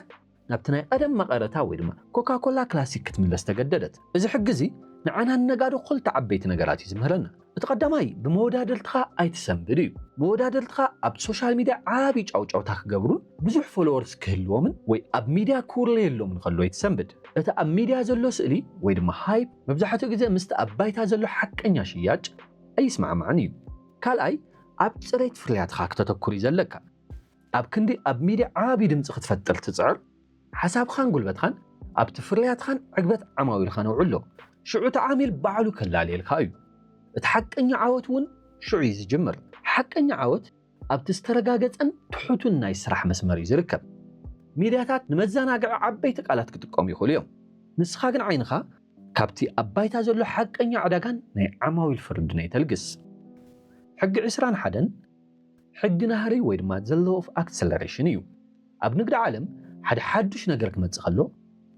ናብቲ ናይ ቀደም መቐረታ ወይ ድማ ኮካኮላ ክላሲክ ክትምለስ ተገደደት። እዚ ሕግዚ ንዓና ነጋዶ ክልተ ዓበይቲ ነገራት እዩ ዝምህረና። እቲ ቀዳማይ ብመወዳደልትኻ ኣይትሰንብድ እዩ። መወዳደልትኻ ኣብ ሶሻል ሚድያ ዓብዪ ጫውጫውታ ክገብሩን ብዙሕ ፎሎወርስ ክህልዎምን ወይ ኣብ ሚድያ ክውርለየሎምን ከሎ ኣይትሰንብድ። እቲ ኣብ ሚድያ ዘሎ ስእሊ ወይ ድማ ሃይፕ መብዛሕትኡ ግዜ ምስቲ ኣብ ባይታ ዘሎ ሓቀኛ ሽያጭ ኣይስማዕማዕን እዩ። ካልኣይ ኣብ ፅሬት ፍርያትኻ ክተተኩር እዩ ዘለካ። ኣብ ክንዲ ኣብ ሚድያ ዓብዪ ድምፂ ክትፈጥር ትፅዕር ሓሳብኻን ጉልበትኻን ኣብቲ ፍርያትኻን ዕግበት ዓማዊልኻ ነውዕሎ። ሽዑ እቲ ዓሚል ባዕሉ ከላልየልካ እዩ። እቲ ሓቀኛ ዓወት እውን ሽዑ እዩ ዝጅምር። ሓቀኛ ዓወት ኣብቲ ዝተረጋገፀን ትሑቱን ናይ ስራሕ መስመር እዩ ዝርከብ። ሚድያታት ንመዘናግዒ ዓበይቲ ቃላት ክጥቀሙ ይኽእሉ እዮም። ንስኻ ግን ዓይንኻ ካብቲ ኣብ ባይታ ዘሎ ሓቀኛ ዕዳጋን ናይ ዓማዊል ፍርድን ኣይተልግስ። ሕጊ 21 ሕጊ ናህሪ ወይ ድማ ዘ ሎው ኦፍ ኣክሰለሬሽን እዩ። ኣብ ንግዲ ዓለም ሓደ ሓዱሽ ነገር ክመጽእ ከሎ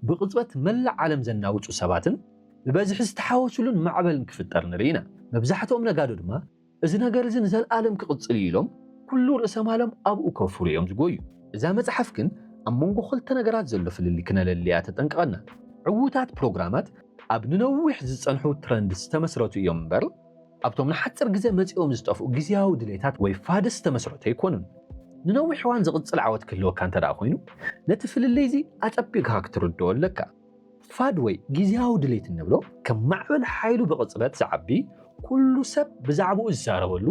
ብቕጽበት መላእ ዓለም ዘናውፁ ሰባትን ብበዝሒ ዝተሓወሱሉን ማዕበልን ክፍጠር ንርኢና። መብዛሕትኦም ነጋዶ ድማ እዚ ነገር እዚ ንዘለኣለም ክቕጽል ኢሎም ኩሉ ርእሰ ማሎም ኣብኡ ከፍሩ እዮም ዝጎዩ። እዛ መጽሓፍ ግን ኣብ መንጎ ክልተ ነገራት ዘሎ ፍልሊ ክነለልያ ተጠንቅቐና። ዕዉታት ፕሮግራማት ኣብ ንነዊሕ ዝጸንሑ ትረንድ ዝተመስረቱ እዮም እምበር ኣብቶም ንሓፅር ግዜ መጺኦም ዝጠፍኡ ግዝያዊ ድሌታት ወይ ፋደስ ዝተመስረቱ ኣይኮኑን። ንነዊሕ እዋን ዝቕጽል ዓወት ክህልወካ እንተደኣ ኮይኑ ነቲ ፍልለይ እዚ ኣጸቢቕካ ክትርድኦ ኣለካ። ፋድ ወይ ግዝያዊ ድሌት እንብሎ ከም ማዕበል ሓይሉ ብቕጽበት ዝዓቢ ኩሉ ሰብ ብዛዕባኡ ዝዛረበሉ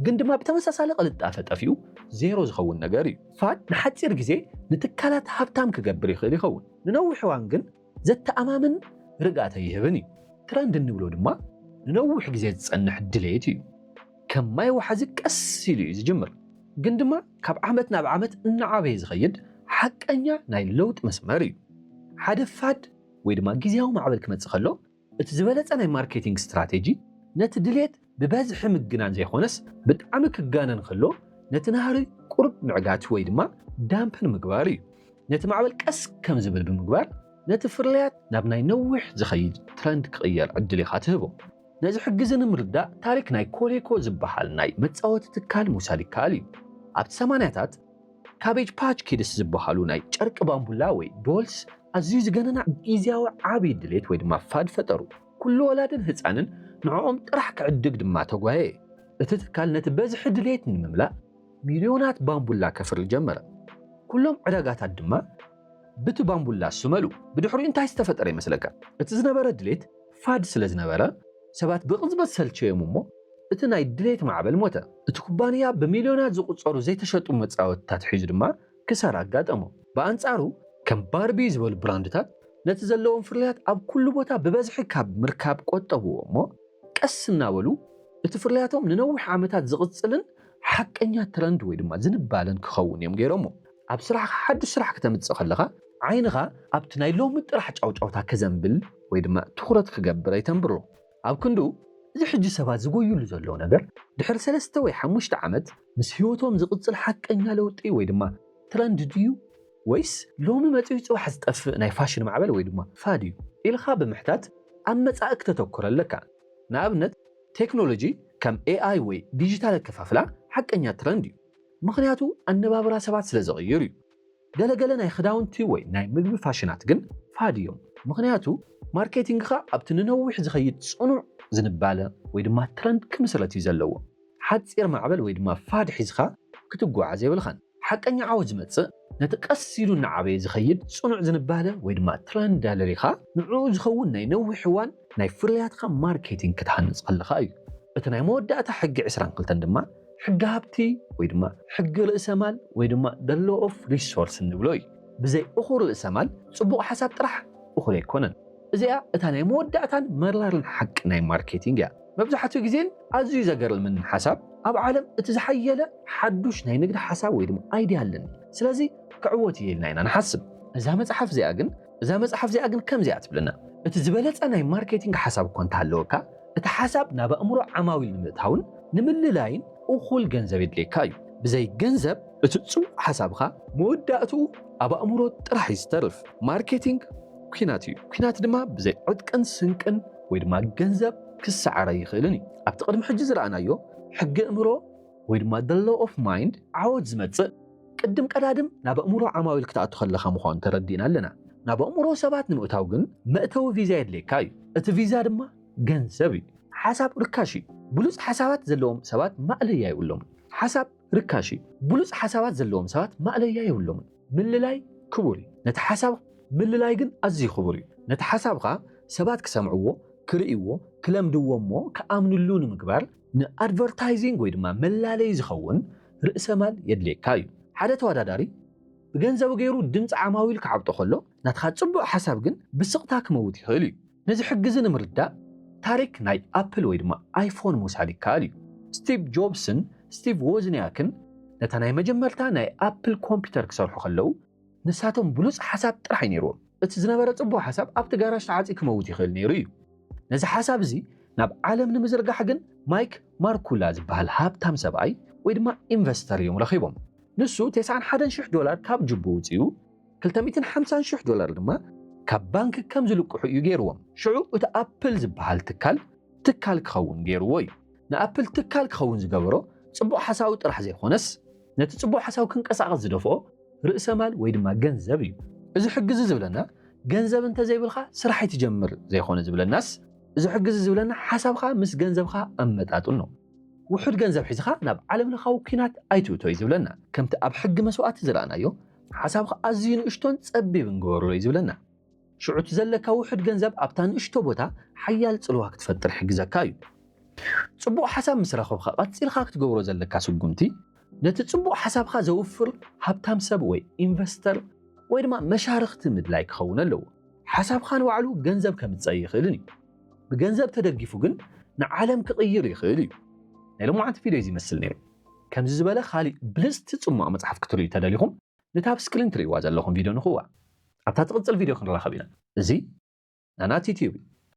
ግን ድማ ብተመሳሳሊ ቅልጣፈ ጠፊኡ ዜሮ ዝኸውን ነገር እዩ። ፋድ ንሓፂር ግዜ ንትካላት ሃብታም ክገብር ይኽእል ይኸውን፣ ንነዊሕ እዋን ግን ዘተኣማምን ርግኣተ ይህብን እዩ። ትረንድ እንብሎ ድማ ንነዊሕ ግዜ ዝጸንሕ ድሌት እዩ። ከም ማይ ወሓዚ ቀስ ኢሉ እዩ ዝጅምር ግን ድማ ካብ ዓመት ናብ ዓመት እናዓበየ ዝኸይድ ሓቀኛ ናይ ለውጢ መስመር እዩ። ሓደ ፋድ ወይ ድማ ግዝያዊ ማዕበል ክመጽእ ከሎ እቲ ዝበለጸ ናይ ማርኬቲንግ ስትራቴጂ ነቲ ድሌት ብበዝሒ ምግናን ዘይኾነስ ብጣዕሚ ክጋነን ከሎ ነቲ ናህሪ ቁርብ ምዕጋት ወይ ድማ ዳምፕን ምግባር እዩ። ነቲ ማዕበል ቀስ ከም ዝብል ብምግባር ነቲ ፍርያት ናብ ናይ ነዊሕ ዝኸይድ ትረንድ ክቕየር ዕድል ኢኻ ትህቦ። ነዚ ሕግዚ ንምርዳእ ታሪክ ናይ ኮሌኮ ዝበሃል ናይ መጻወቲ ትካል ምውሳድ ይከኣል እዩ። ኣብቲ 80ታት ካቤጅ ፓች ኪድስ ዝበሃሉ ናይ ጨርቂ ባምቡላ ወይ ዶልስ ኣዝዩ ዝገነና ግዝያዊ ዓብዪ ድሌት ወይ ድማ ፋድ ፈጠሩ። ኩሉ ወላድን ህፃንን ንዕኦም ጥራሕ ክዕድግ ድማ ተጓየ። እቲ ትካል ነቲ በዝሒ ድሌት ንምምላእ ሚልዮናት ባምቡላ ከፍሪ ጀመረ። ኩሎም ዕዳጋታት ድማ ብቲ ባምቡላ ስመሉ። ብድሕሪኡ እንታይ ዝተፈጠረ ይመስለካ? እቲ ዝነበረ ድሌት ፋድ ስለ ዝነበረ ሰባት ብቕጽበት ሰልቸዮም እሞ እቲ ናይ ድሌት ማዕበል ሞተ። እቲ ኩባንያ ብሚልዮናት ዝቁጸሩ ዘይተሸጡ መጻወትታት ሒዙ ድማ ክሰር ኣጋጠሞ። ብኣንጻሩ ከም ባርቢ ዝበሉ ብራንድታት ነቲ ዘለዎም ፍርያት ኣብ ኩሉ ቦታ ብበዝሒ ካብ ምርካብ ቆጠብዎ እሞ ቀስ እናበሉ እቲ ፍርያቶም ንነዊሕ ዓመታት ዝቕጽልን ሓቀኛ ትረንድ ወይ ድማ ዝንባለን ክኸውን እዮም ገይሮሞ። ኣብ ስራሕ ሓድሽ ስራሕ ከተምጽእ ከለኻ ዓይንኻ ኣብቲ ናይ ሎሚ ጥራሕ ጫውጫውታ ከዘንብል ወይ ድማ ትኹረት ክገብር ኣይተንብሮ። ኣብ ክንዱ እዚ ሕጂ ሰባት ዝጎይሉ ዘለዎ ነገር ድሕሪ 3 ወይ 5 ዓመት ምስ ህይወቶም ዝቕጽል ሓቀኛ ለውጢ ወይ ድማ ትረንድ ድዩ ወይስ ሎሚ መጽኡ ጽባሕ ዝጠፍእ ናይ ፋሽን ማዕበል ወይ ድማ ፋድ እዩ ኢልኻ ብምሕታት ኣብ መጻኢ ከተተኩር ኣለካ። ንኣብነት ቴክኖሎጂ ከም AI ወይ ዲጂታል ኣከፋፍላ ሓቀኛ ትረንድ እዩ፣ ምክንያቱ ኣነባብራ ሰባት ስለ ዝቕይር እዩ። ገለገለ ናይ ክዳውንቲ ወይ ናይ ምግቢ ፋሽናት ግን ፋድ እዮም፣ ምክንያቱ ማርኬቲንግኻ ኣብቲ ንነዊሕ ዝኸይድ ጽኑዕ ዝንባለ ወይ ድማ ትረንድ ክምስረት እዩ ዘለዎ። ሓፂር ማዕበል ወይ ድማ ፋድ ሒዝኻ ክትጓዓዝ የብልኻን። ሓቀኛ ዓወት ዝመጽእ ነቲ ቀስ ኢሉ እናዓበየ ዝኸይድ ጽኑዕ ዝንባለ ወይ ድማ ትረንድ ኣለሪኻ ንዕኡ ዝኸውን ናይ ነዊሕ እዋን ናይ ፍርያትካ ማርኬቲንግ ክትሃንጽ ከለኻ እዩ። እቲ ናይ መወዳእታ ሕጊ 22 ድማ ሕጊ ሃብቲ ወይ ድማ ሕጊ ርእሰ ማል ወይ ድማ ዘ ሎው ኦፍ ሪሶርስ እንብሎ እዩ። ብዘይ እኹል ርእሰ ማል ጽቡቕ ሓሳብ ጥራሕ እኹል ኣይኮነን። እዚኣ እታ ናይ መወዳእታን መራርን ሓቂ ናይ ማርኬቲንግ እያ። መብዛሕትኡ ግዜን ኣዝዩ ዘገርምን ሓሳብ ኣብ ዓለም እቲ ዝሓየለ ሓዱሽ ናይ ንግዲ ሓሳብ ወይ ድማ ኣይድያ ኣለኒ፣ ስለዚ ክዕወት የልና ኢና ንሓስብ። እዛ መጽሓፍ እዚኣ ግን ከምዚኣ ትብለና፣ እቲ ዝበለጸ ናይ ማርኬቲንግ ሓሳብ እኳ እንተሃለወካ እቲ ሓሳብ ናብ ኣእምሮ ዓማዊል ንምእታውን ንምልላይን እኹል ገንዘብ የድልየካ እዩ። ብዘይ ገንዘብ እቲ ጽቡቕ ሓሳብካ መወዳእትኡ ኣብ ኣእምሮ ጥራሕ ይዝተርፍ። ማርኬቲንግ ኩናት እዩ። ኩናት ድማ ብዘይ ዕጥቅን ስንቅን ወይ ድማ ገንዘብ ክስዓረ ይኽእልን እዩ ኣብቲ ቅድሚ ሕጂ ዝረኣናዮ ሕጊ እምሮ ወይ ድማ the law of mind ዓወት ዝመጽእ ቅድም ቀዳድም ናብ ኣእምሮ ዓማዊል ክትኣቱ ከለኻ ምዃኑ ተረዲእና ኣለና ናብ ኣእምሮ ሰባት ንምእታው ግን መእተዊ ቪዛ የድልየካ እዩ እቲ ቪዛ ድማ ገንዘብ እዩ ሓሳብ ርካሽ እዩ ብሉፅ ሓሳባት ዘለዎም ሰባት ማዕለያ ይብሎምን ሓሳብ ርካሽ እዩ ብሉፅ ሓሳባት ዘለዎም ሰባት ማዕለያ ይብሎምን ምልላይ ክቡር እዩ ነቲ ሓሳብ ምልላይ ግን ኣዝዩ ክቡር እዩ ነቲ ሓሳብካ ሰባት ክሰምዕዎ ክርእይዎ ክለምድዎ እሞ ከኣምንሉ ንምግባር ንኣድቨርታይዚንግ ወይ ድማ መላለይ ዝኸውን ርእሰ ማል የድልየካ እዩ ሓደ ተወዳዳሪ ብገንዘቡ ገይሩ ድምፂ ዓማዊል ክዓብጦ ከሎ ናትካ ጽቡቕ ሓሳብ ግን ብስቕታ ክመውት ይኽእል እዩ ነዚ ሕግዚ ንምርዳእ ታሪክ ናይ ኣፕል ወይ ድማ ኣይፎን ምውሳድ ይከኣል እዩ ስቲቭ ጆብስን ስቲቭ ዎዝኒያክን ነታ ናይ መጀመርታ ናይ ኣፕል ኮምፒውተር ክሰርሑ ከለዉ ንሳቶም ብሉፅ ሓሳብ ጥራሕ ነይርዎም እቲ ዝነበረ ጽቡቕ ሓሳብ ኣብቲ ጋራጅ ተዓፂ ክመውት ይኽእል ነይሩ እዩ ነዚ ሓሳብ እዚ ናብ ዓለም ንምዝርጋሕ ግን ማይክ ማርኩላ ዝበሃል ሃብታም ሰብኣይ ወይ ድማ ኢንቨስተር እዮም ረኺቦም ንሱ $91,000 ካብ ጅቡ ውፅኡ $250,000 ድማ ካብ ባንክ ከም ዝልቅሑ እዩ ገይርዎም ሽዑ እቲ ኣፕል ዝበሃል ትካል ክኸውን ገይርዎ እዩ ንኣፕል ትካል ክኸውን ዝገበሮ ጽቡቕ ሓሳቡ ጥራሕ ዘይኮነስ ነቲ ጽቡቕ ሓሳቡ ክንቀሳቐስ ዝደፍኦ ርእሰ ማል ወይ ድማ ገንዘብ እዩ እዚ ሕግዚ ዝብለና ገንዘብ እንተዘይብልካ ስራሕ ይትጀምር ዘይኮነ ዝብለናስ እዚ ሕግዚ ዝብለና ሓሳብካ ምስ ገንዘብካ ኣመጣጡን ነው ውሑድ ገንዘብ ሒዝካ ናብ ዓለም ለኻዊ ኩናት ኣይትእቶይ ዝብለና ከምቲ ኣብ ሕጊ መስዋዕቲ ዝረኣናዮ ሓሳብካ ኣዝዩ ንእሽቶን ጸቢብን ገበሮ እዩ ዝብለና ሽዑት ዘለካ ውሑድ ገንዘብ ኣብታ ንእሽቶ ቦታ ሓያል ጽልዋ ክትፈጥር ሕግዘካ እዩ ጽቡቕ ሓሳብ ምስ ረኸብካ ቀፂልካ ክትገብሮ ዘለካ ስጉምቲ ነቲ ጽቡቕ ሓሳብካ ዘውፍር ሃብታም ሰብ ወይ ኢንቨስተር ወይ ድማ መሻርክቲ ምድላይ ክኸውን ኣለዎ ሓሳብካ ንባዕሉ ገንዘብ ከምፅእ ይኽእልን እዩ ብገንዘብ ተደጊፉ ግን ንዓለም ክቕይር ይኽእል እዩ ናይ ሎሙዓንቲ ቪድዮ ዝመስል ነይሩ ከምዚ ዝበለ ካሊእ ብልፅቲ ጽማቕ መጽሓፍ ክትርእዩ ተደሊኹም ነታ ኣብ ስክሪን ትርእይዋ ዘለኹም ቪድዮ ንኽዋ ኣብታ ትቕፅል ቪድዮ ክንራኸብ ኢና እዚ ናናቲ ቲዩብ